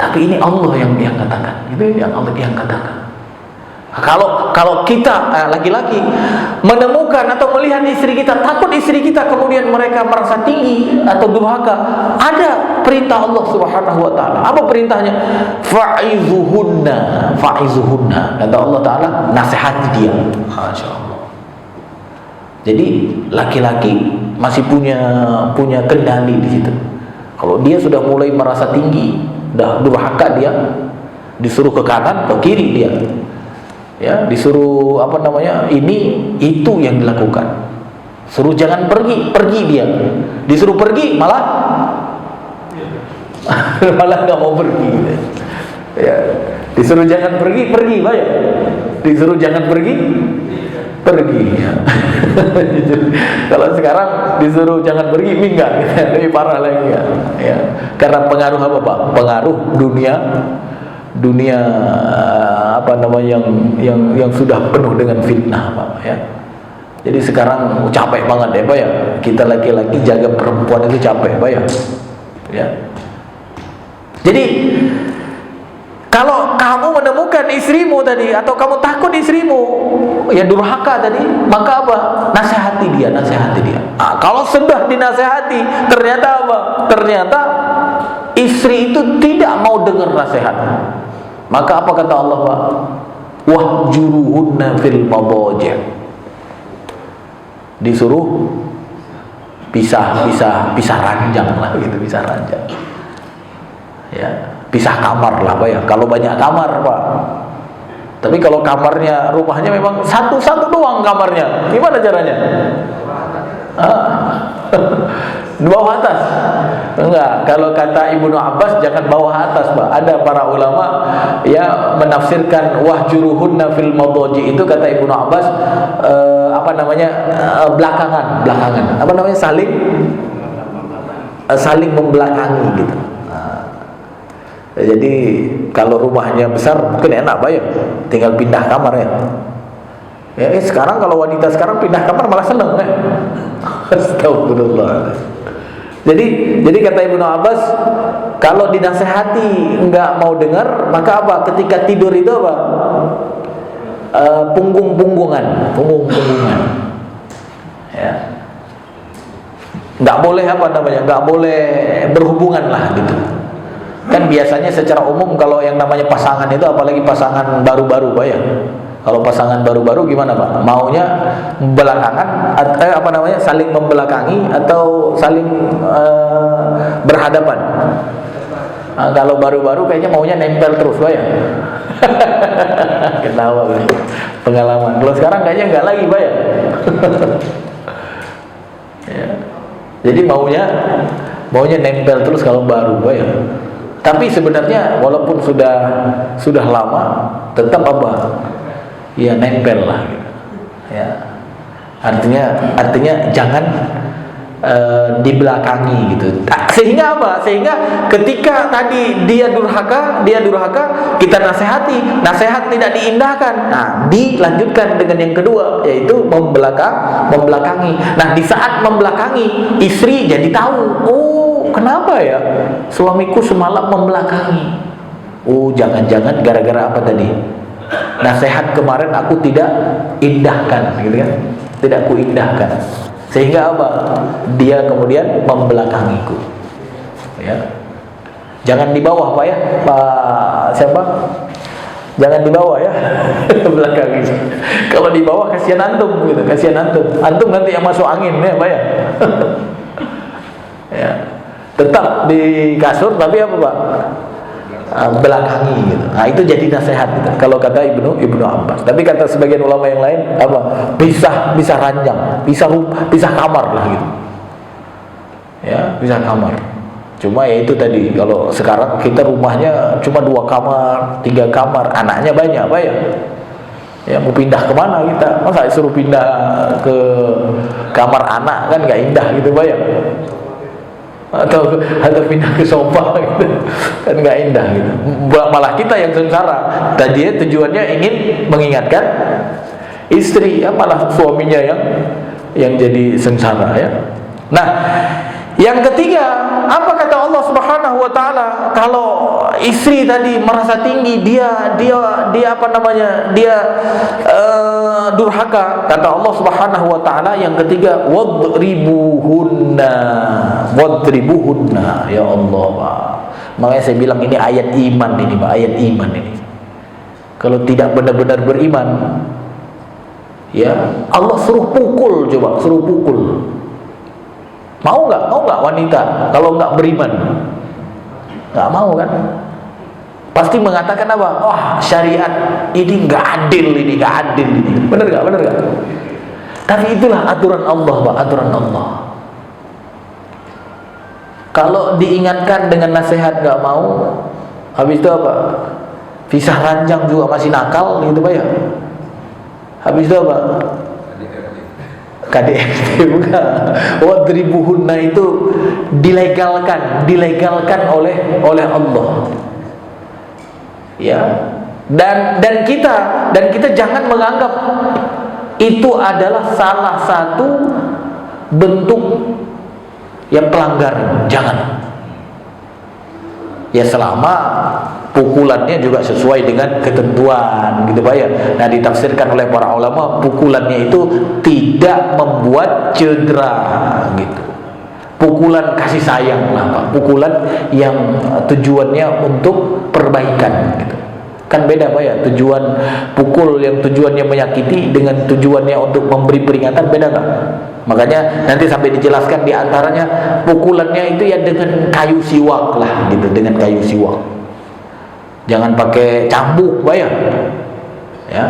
Tapi ini Allah yang katakan. Itu yang Allah yang katakan. Kalau kita laki-laki menemukan atau melihat istri kita, takut istri kita kemudian mereka merasa tinggi atau durhaka, ada perintah Allah Subhanahu wa taala. Apa perintahnya? Fa'izuhunna. Kata Allah taala, nasihati dia. Masyaallah. Jadi laki-laki masih punya kendali di situ. Kalau dia sudah mulai merasa tinggi, dah durhaka, dia disuruh ke kanan, ke kiri dia. Ya, disuruh itu yang dilakukan. Suruh jangan pergi dia. Disuruh pergi malah nggak mau pergi. Ya, disuruh jangan pergi banyak. Disuruh jangan pergi. Ya. Kalau sekarang disuruh jangan pergi, minggat, lebih parah lagi ya. Ya. Karena pengaruh apa, Pak? Pengaruh dunia yang sudah penuh dengan fitnah, Pak, ya. Jadi sekarang capek banget ya, Pak, ya. Kita laki-laki jaga perempuan itu capek, Pak, ya. Ya. Jadi kalau kamu menemukan istrimu tadi atau kamu takut istrimu ya durhaka tadi, maka apa? Nasihati dia. Kalau sudah dinasihati, ternyata apa? Ternyata istri itu tidak mau dengar nasihat. Maka apa kata Allah, Pak? Wahjuruhunna fil madaji'. Disuruh pisah ranjang lah gitu, pisah ranjang. Ya, pisah kamar lah, Pak, ya. Kalau banyak kamar, Pak. Tapi kalau kamarnya, rumahnya memang satu doang kamarnya, gimana caranya? Di bawah atas? Enggak. Kalau kata Ibnu Abbas jangan bawah atas, Pak. Ada para ulama ya menafsirkan wahjuruhunna fil madaji itu, kata Ibnu Abbas belakangan. Apa namanya? Saling membelakangi gitu. Jadi kalau rumahnya besar mungkin enak, Pak, ya. Tinggal pindah kamar ya. Ya, sekarang kalau wanita sekarang pindah kamar malah seneng, ya. Astagfirullah. Jadi kata Ibnu Abbas, kalau dinasehati enggak mau dengar, maka apa? Ketika tidur itu apa? Punggung-punggungan. Ya. Enggak boleh enggak boleh berhubungan lah gitu. Kan biasanya secara umum kalau yang namanya pasangan itu, apalagi pasangan baru-baru, Pak, ya. Kalau pasangan baru-baru gimana, Pak? Maunya belakangan saling membelakangi atau saling berhadapan. Kalau baru-baru kayaknya maunya nempel terus, Pak, ya. Kenapa gitu? Pengalaman. Kalau sekarang kayaknya nggak lagi Pak ya. Ya. Jadi maunya nempel terus kalau baru Pak ya. Tapi sebenarnya walaupun sudah lama tetap apa? Ya nempel lah gitu. Ya. Artinya jangan dibelakangi gitu. Sehingga apa? Sehingga ketika tadi dia durhaka, kita nasihati, nasihat tidak diindahkan. Nah, dilanjutkan dengan yang kedua, yaitu membelakangi. Nah, di saat membelakangi, istri jadi tahu, oh, kenapa ya suamiku semalam membelakangi? Oh, jangan-jangan gara-gara apa tadi? Nasihat kemarin aku tidak indahkan, gitu kan? Tidak aku indahkan. Sehingga apa? Dia kemudian membelakangiku. Ya. Jangan di bawah Pak ya. Pak siapa? Jangan di bawah ya. Belakangi. Kalau di bawah kasihan antum gitu, kasihan antum. Antum nanti yang masuk angin ya, Pak ya. Ya. Tetap di kasur tapi apa, Pak? Belakangi gitu. Nah, itu jadi nasihat gitu. Kalau kata Ibnu Abbas. Tapi kata sebagian ulama yang lain apa? Bisa ranjang, bisa kamar lah gitu. Ya, bisa kamar. Cuma ya itu tadi, kalau sekarang kita rumahnya cuma 2 kamar, 3 kamar, anaknya banyak, Pak ya. Ya mau pindah kemana kita? Masa suruh pindah ke kamar anak kan nggak indah gitu, Pak ya. Atau pindah ke sofa gitu. Kan nggak indah gitu. Malah kita yang sengsara. Tadi tujuannya ingin mengingatkan istri, ya malah suaminya yang jadi sengsara ya. Nah, yang ketiga, apa kata Allah Subhanahu wa taala? Kalau istri tadi merasa tinggi, dia apa namanya? Dia durhaka, kata Allah Subhanahu wa taala yang ketiga, wadribuhunna. Ya Allah, Pak. Makanya saya bilang ini ayat iman ini, Pak, ayat iman ini. Kalau tidak benar-benar beriman, ya Allah suruh pukul, coba suruh pukul. Mau nggak wanita kalau nggak beriman? Nggak mau kan? Pasti mengatakan apa? Wah, syariat ini nggak adil ini. Bener nggak? Tapi itulah aturan Allah, Pak, aturan Allah. Kalau diingatkan dengan nasihat nggak mau, habis itu apa? Pisah ranjang juga masih nakal gitu, Pak ya. Habis itu apa? KDRT bukan. Wadribuhunna itu dilegalkan oleh Allah. Ya. Dan kita jangan menganggap itu adalah salah satu bentuk yang pelanggaran. Jangan. Ya selama pukulannya juga sesuai dengan ketentuan gitu Pak ya. Nah, ditafsirkan oleh para ulama, pukulannya itu tidak membuat cedera gitu. Pukulan kasih sayang lah Pak. Pukulan yang tujuannya untuk perbaikan gitu. Kan beda Pak ya, tujuan pukul yang tujuannya menyakiti dengan tujuannya untuk memberi peringatan, beda nggak? Makanya nanti sampai dijelaskan di antaranya pukulannya itu ya dengan kayu siwak lah gitu, dengan kayu siwak. Jangan pakai cambuk, Pak ya. Ya.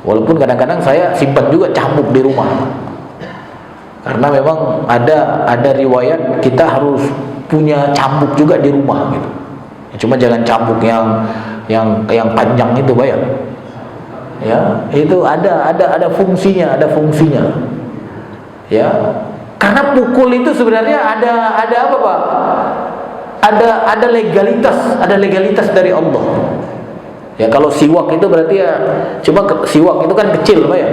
Walaupun kadang-kadang saya simpan juga cambuk di rumah. Karena memang ada riwayat kita harus punya cambuk juga di rumah gitu. Cuma jangan cambuk yang panjang itu, Pak ya. Ya, itu ada fungsinya, Ya. Karena pukul itu sebenarnya ada apa, Pak? Ada legalitas dari Allah. Ya kalau siwak itu berarti ya cuma siwak itu kan kecil Pak ya.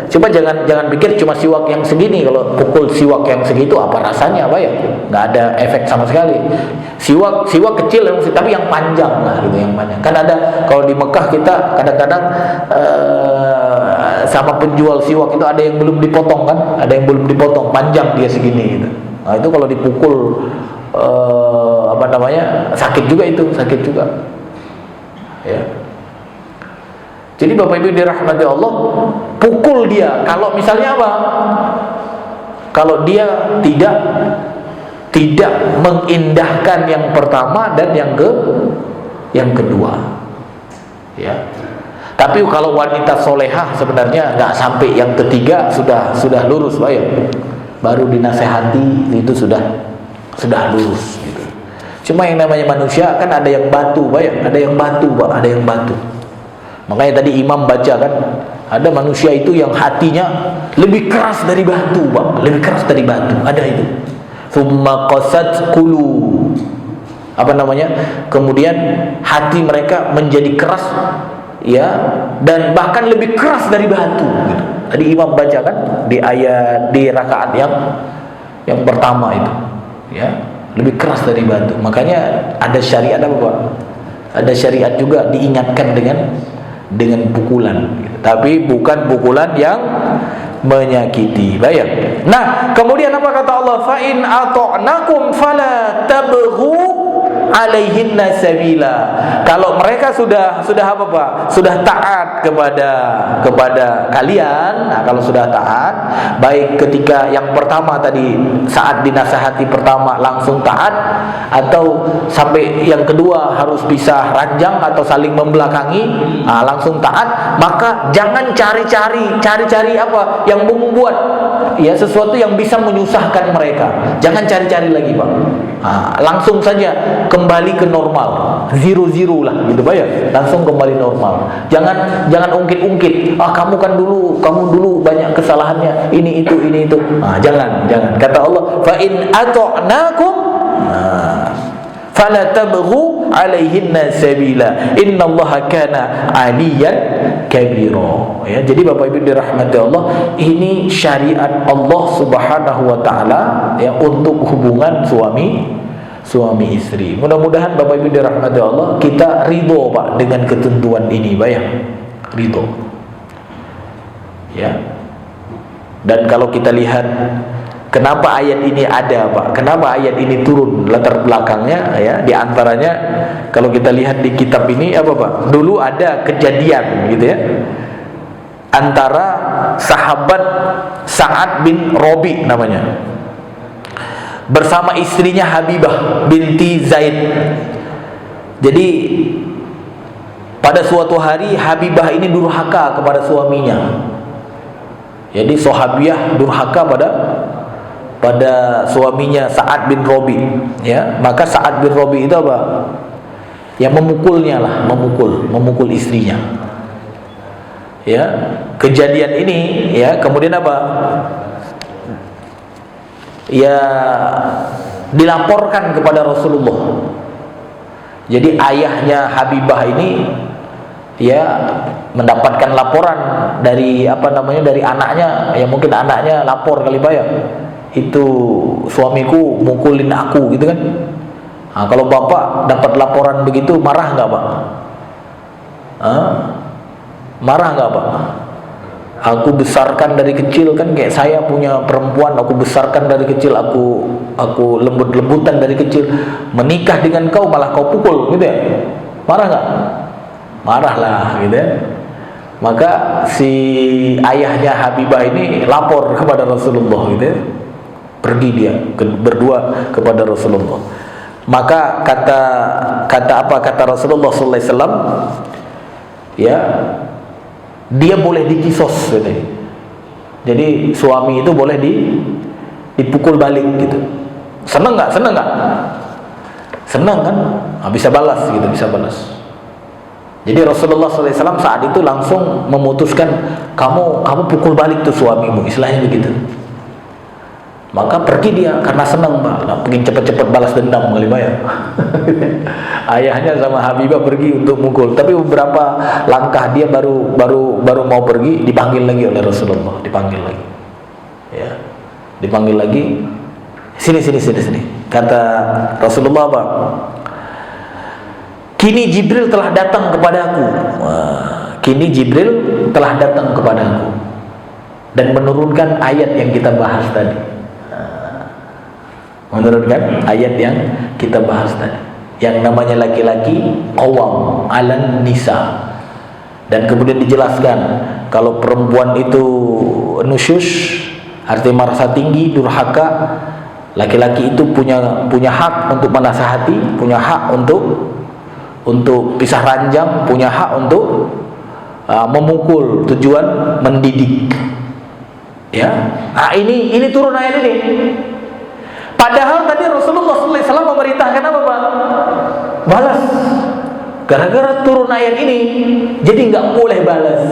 Coba jangan pikir cuma siwak yang segini, kalau pukul siwak yang segitu apa rasanya Pak ya? Nggak ada efek sama sekali. Siwak kecil tapi yang panjang lah gitu, yang panjang. Kan ada kalau di Mekah kita kadang-kadang sama penjual siwak itu ada yang belum dipotong kan, ada yang belum dipotong, panjang dia segini gitu. Nah, itu kalau dipukul sakit juga. Ya. Jadi Bapak Ibu dirahmati Allah, pukul dia. Kalau misalnya apa? Kalau dia tidak mengindahkan yang pertama dan yang kedua. Ya. Tapi kalau wanita solehah sebenarnya nggak sampai yang ketiga sudah lurus, Pak ya. Baru dinasehati itu sudah lurus gitu. Cuma yang namanya manusia kan ada yang batu, Pak ya. Ada yang batu, Pak, ada yang batu. Makanya tadi imam baca kan, ada manusia itu yang hatinya lebih keras dari batu, Pak. Lebih keras dari batu, ada itu. Tsumma qasat qulu. Apa namanya? Kemudian hati mereka menjadi keras, ya, dan bahkan lebih keras dari batu gitu. Tadi imam baca kan di ayat di rakaat yang pertama itu, ya, lebih keras dari batu. Makanya ada syariat apa, Pak? Ada syariat juga diingatkan dengan pukulan gitu. Tapi bukan pukulan yang menyakiti. Baik. Nah, kemudian apa kata Allah? Fa in ata'nakum fala tabghu alaihinna sabila. Kalau mereka sudah apa, Pak? Sudah taat kepada kalian. Nah, kalau sudah taat, baik ketika yang pertama tadi saat dinasihati pertama langsung taat, atau sampai yang kedua harus bisa ranjang atau saling membelakangi, nah, langsung taat, maka jangan cari-cari apa yang membuat ya sesuatu yang bisa menyusahkan mereka. Jangan cari-cari lagi, Pak. Nah, langsung saja kembali ke normal, zero lah gitu, Pak ya. Langsung kembali normal. Jangan ungkit-ungkit. Kamu dulu banyak kesalahannya, ini itu. Nah, jangan. Kata Allah, fa in ata'nakum fala tabghu alaihinna sabila innallaha kana aliyan kabira. Ya, jadi Bapak Ibu dirahmati Allah, ini syariat Allah Subhanahu wa taala ya untuk hubungan suami istri. Mudah-mudahan Bapak Ibu dirahmati Allah, kita ridho, Pak, dengan ketentuan ini, Pak ya. Ridho. Ya. Dan kalau kita lihat kenapa ayat ini ada, Pak? Kenapa ayat ini turun? Latar belakangnya ya, di antaranya kalau kita lihat di kitab ini apa, Pak? Dulu ada kejadian gitu ya, antara sahabat Sa'ad bin Rabi namanya, bersama istrinya Habibah binti Zaid. Jadi pada suatu hari Habibah ini durhaka kepada suaminya. Jadi sahabiah durhaka pada suaminya Sa'ad bin Rabi, ya. Maka Sa'ad bin Rabi itu apa? Ya memukulnya lah, memukul istrinya. Ya, kejadian ini ya kemudian apa? Ya dilaporkan kepada Rasulullah. Jadi ayahnya Habibah ini ya mendapatkan laporan dari dari anaknya, ya mungkin anaknya lapor kali, Pak ya. Itu suamiku mukulin aku gitu kan. Nah, kalau bapak dapat laporan begitu marah nggak, Pak? Marah nggak, Pak? Aku besarkan dari kecil, kan kayak saya punya perempuan, aku besarkan dari kecil, aku lembut-lembutan dari kecil, menikah dengan kau malah kau pukul gitu ya. Marah nggak? Marah lah gitu ya. Maka si ayahnya Habibah ini lapor kepada Rasulullah gitu ya. Pergi dia berdua kepada Rasulullah. Maka kata Rasulullah sallallahu alaihi wasallam, ya, dia boleh dikisos gitu. Jadi suami itu boleh dipukul balik gitu. Seneng nggak? Seneng kan? Bisa balas gitu, bisa balas. Jadi Rasulullah SAW saat itu langsung memutuskan, kamu pukul balik tuh suamimu, istilahnya begitu. Maka pergi dia karena senang, Pak, pengen cepat-cepat balas dendam kali, Pak ya. Ayahnya sama Habibah pergi untuk mukul, tapi beberapa langkah dia baru mau pergi, dipanggil lagi oleh Rasulullah, dipanggil lagi. Ya. Dipanggil lagi. Sini. Kata Rasulullah, Pak, kini Jibril telah datang kepadaku. Kini Jibril telah datang kepadaku dan menurunkan ayat yang kita bahas tadi. Menurunkan ayat yang kita bahas tadi, yang namanya laki-laki qawwam 'alan nisa. Dan kemudian dijelaskan kalau perempuan itu nusyus, artinya merasa tinggi, durhaka, laki-laki itu punya hak untuk menasihati, punya hak untuk untuk pisah ranjang, punya hak untuk memukul, tujuan mendidik. Ya, ini turun ayat ini. Padahal tadi Rasulullah SAW memerintahkan apa, Pak? Balas. Gara-gara turun ayat ini, jadi nggak boleh balas.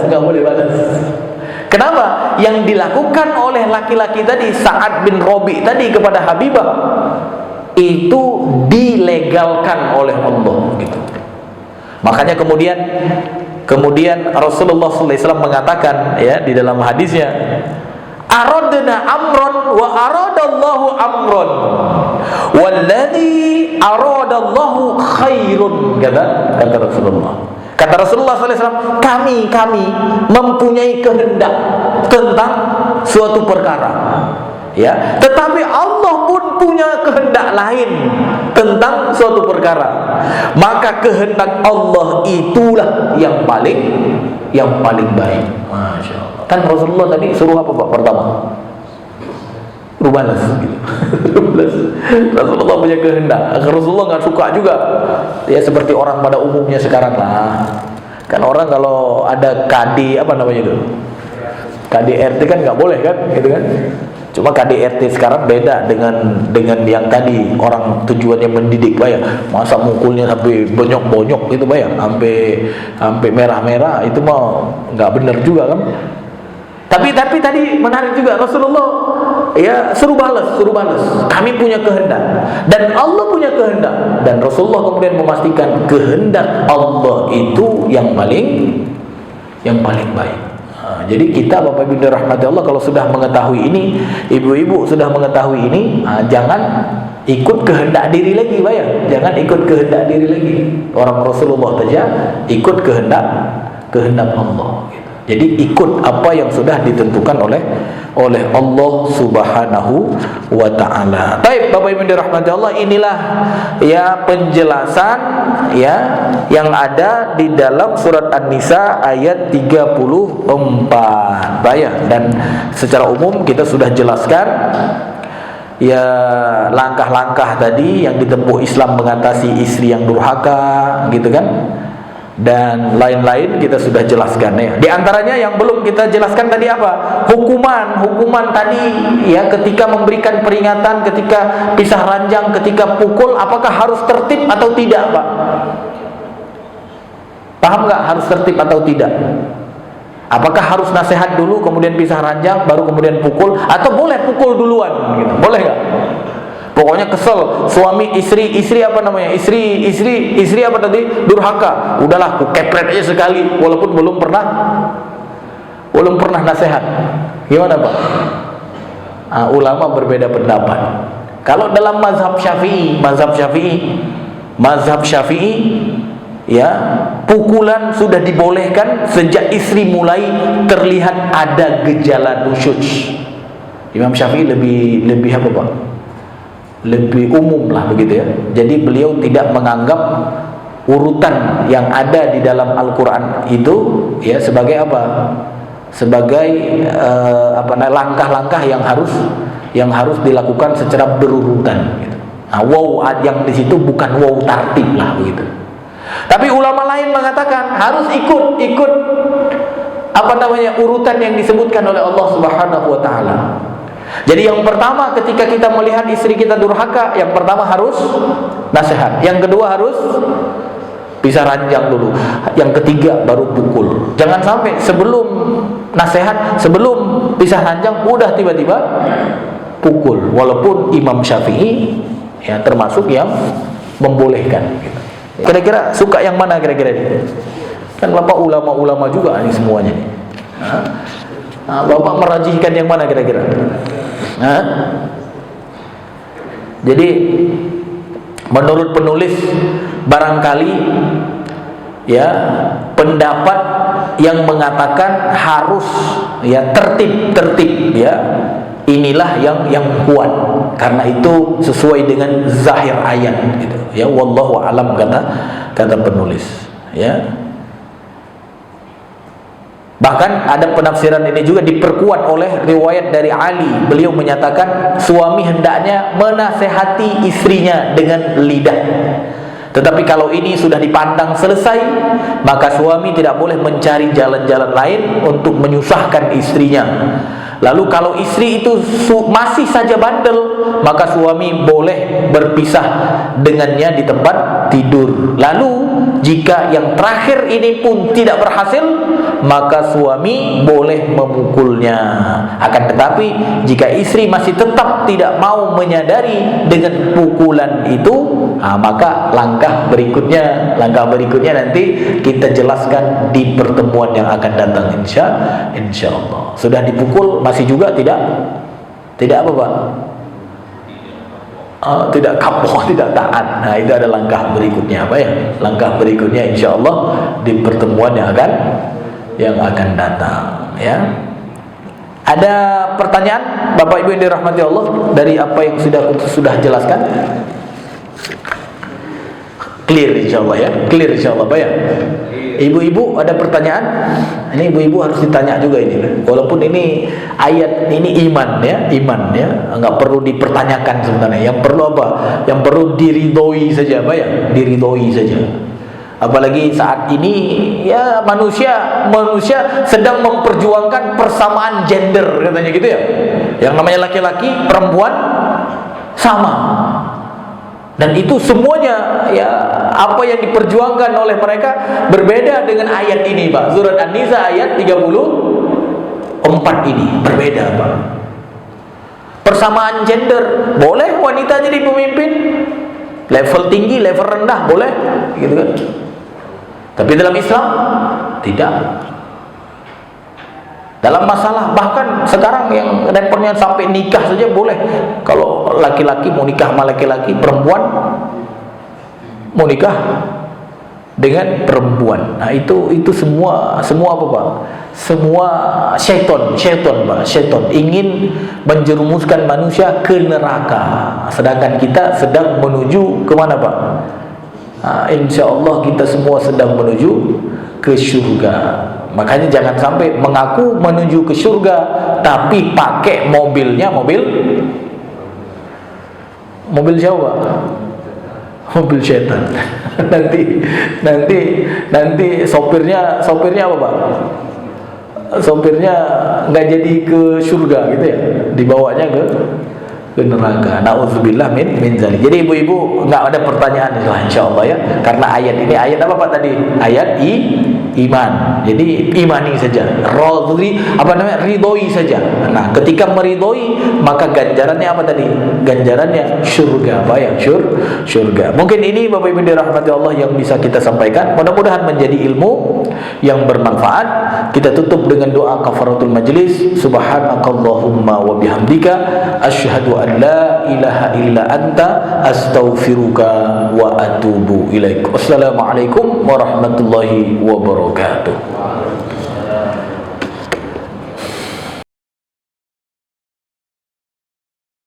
Kenapa? Yang dilakukan oleh laki-laki tadi, Sa'ad bin Rabi tadi kepada Habibah, itu dilegalkan oleh Allah, gitu. Makanya kemudian Rasulullah SAW mengatakan, ya, di dalam hadisnya, aradna amron wa aradallahu amron walladhi aradallahu khairun, kata Rasulullah. Kata Rasulullah SAW, kami mempunyai kehendak tentang suatu perkara, ya, tetapi Allah pun punya kehendak lain tentang suatu perkara. Maka kehendak Allah itulah yang paling baik. Masya Allah. Kan Rasulullah tadi suruh apa, Pak? Pertama, balas, gitu. Rasulullah punya kehendak. Rasulullah nggak suka juga, ya, seperti orang pada umumnya sekarang lah. Kan orang kalau ada KD, apa namanya itu, KDRT kan nggak boleh kan, gitu kan. Cuma KDRT sekarang beda dengan yang tadi, orang tujuannya mendidik, Pak, ya. Masa mukulnya sampai bonyok-bonyok gitu, Pak, ya, sampai merah-merah, itu mah nggak benar juga kan. Tapi tadi menarik juga, Rasulullah, ya, suruh balas. Kami punya kehendak dan Allah punya kehendak, dan Rasulullah kemudian memastikan kehendak Allah itu yang paling baik. Jadi kita, Bapak Ibu dirahmati Allah, kalau sudah mengetahui ini, ibu-ibu sudah mengetahui ini, jangan ikut kehendak diri lagi, Pak, ya. Jangan ikut kehendak diri lagi. Orang Rasulullah saja ikut kehendak Allah, gitu. Jadi ikut apa yang sudah ditentukan oleh Allah Subhanahu wa taala. Baik, Bapak Ibu dirahmati Allah, inilah, ya, penjelasan, ya, yang ada di dalam surat An-Nisa ayat 34. Baik, dan secara umum kita sudah jelaskan, ya, langkah-langkah tadi yang ditempuh Islam mengatasi istri yang durhaka, gitu kan, dan lain-lain kita sudah jelaskan, ya. Di antaranya yang belum kita jelaskan tadi apa? Hukuman tadi, ya, ketika memberikan peringatan, ketika pisah ranjang, ketika pukul, apakah harus tertib atau tidak, Pak? Paham nggak harus tertib atau tidak? Apakah harus nasihat dulu kemudian pisah ranjang baru kemudian pukul, atau boleh pukul duluan, gitu? Boleh nggak? Pokoknya kesel, suami istri apa namanya, istri apa tadi, durhaka, udahlah aku kepret aja sekali, walaupun belum pernah nasihat. Gimana, Pak? Ulama berbeda pendapat. Kalau dalam mazhab Syafi'i, ya, pukulan sudah dibolehkan sejak istri mulai terlihat ada gejala nusyuz. Imam Syafi'i lebih apa, Pak? Lebih umum lah, begitu, ya. Jadi beliau tidak menganggap urutan yang ada di dalam Al-Quran itu, ya, sebagai apa? Sebagai langkah-langkah yang harus dilakukan secara berurutan, gitu. Wow yang di situ bukan wow tartib lah, begitu. Tapi ulama lain mengatakan harus ikut urutan yang disebutkan oleh Allah Subhanahu wa taala. Jadi yang pertama, ketika kita melihat istri kita durhaka, yang pertama harus nasihat, yang kedua harus pisah ranjang dulu, yang ketiga baru pukul. Jangan sampai sebelum nasihat, sebelum pisah ranjang udah tiba-tiba pukul. Walaupun Imam Syafi'i, ya, termasuk yang membolehkan, gitu. Kira-kira suka yang mana kira-kira ini? Kan Bapak ulama-ulama juga ini semuanya nih. Bapak merajihkan yang mana kira-kira? Jadi menurut penulis barangkali, ya, pendapat yang mengatakan harus, ya, tertib, ya, inilah yang kuat, karena itu sesuai dengan zahir ayat, gitu, ya. Wallahu alam, kata penulis, ya. Bahkan ada penafsiran ini juga diperkuat oleh riwayat dari Ali. Beliau menyatakan suami hendaknya menasehati istrinya dengan lidah, Tetapi kalau ini sudah dipandang selesai, maka suami tidak boleh mencari jalan-jalan lain untuk menyusahkan istrinya. Lalu kalau istri itu masih saja bandel, maka suami boleh berpisah dengannya di tempat tidur. Lalu jika yang terakhir ini pun tidak berhasil, maka suami boleh memukulnya. Akan tetapi jika istri masih tetap tidak mau menyadari dengan pukulan itu, maka langkah berikutnya nanti kita jelaskan di pertemuan yang akan datang, insya Allah. Sudah dipukul masih juga tidak apa Pak? Tidak kapok, tidak taat. Nah, itu ada langkah berikutnya apa ya? Langkah berikutnya insya Allah di pertemuan yang akan datang, ya. Ada pertanyaan Bapak Ibu yang dirahmati Allah dari apa yang sudah jelaskan? Clear insya Allah ya, clear insya Allah Pak ya. Ibu-ibu ada pertanyaan? Ini ibu-ibu harus ditanya juga ini. Walaupun ini ayat ini iman ya, nggak perlu dipertanyakan sebenarnya. Yang perlu apa? Yang perlu diridhoi saja Pak ya, diridhoi saja. Apalagi saat ini ya manusia sedang memperjuangkan persamaan gender katanya gitu ya. Yang namanya laki-laki, perempuan sama. Dan itu semuanya ya, apa yang diperjuangkan oleh mereka berbeda dengan ayat ini Pak. Surat An-Nisa ayat 34 ini berbeda Pak. Persamaan gender, boleh wanita jadi pemimpin, level tinggi, level rendah boleh, gitu kan. Tapi dalam Islam tidak. Dalam masalah bahkan sekarang yang repotnya sampai nikah saja boleh. Kalau laki-laki mau nikah sama laki-laki, perempuan mau nikah dengan perempuan. Nah, itu semua apa Pak? Semua syaitan Pak, syaitan ingin menjerumuskan manusia ke neraka. Sedangkan kita sedang menuju ke mana Pak? Insya Allah kita semua sedang menuju ke surga. Makanya jangan sampai mengaku menuju ke surga tapi pakai mobilnya mobil siapa? Mobil setan. nanti sopirnya apa Pak? Sopirnya nggak jadi ke surga gitu ya, dibawanya ke neraka. Nauzubillah min zalik. Jadi ibu-ibu nggak ada pertanyaan insyaallah ya, karena ayat ini ayat apa Pak tadi? Ayat iman. Jadi imani saja. Ridhoi saja. Nah, ketika meridhoi maka ganjarannya apa tadi? Ganjarannya surga, Pak ya, surga. Mungkin ini Bapak Ibu dirahmati Allah yang bisa kita sampaikan. Mudah-mudahan menjadi ilmu yang bermanfaat. Kita tutup dengan doa kafaratul majlis. Subhanakallahumma wa bihamdika asyhadu an la ilaha illa anta astaghfiruka wa atubu ilaik. Wassalamualaikum warahmatullahi wabarakatuh.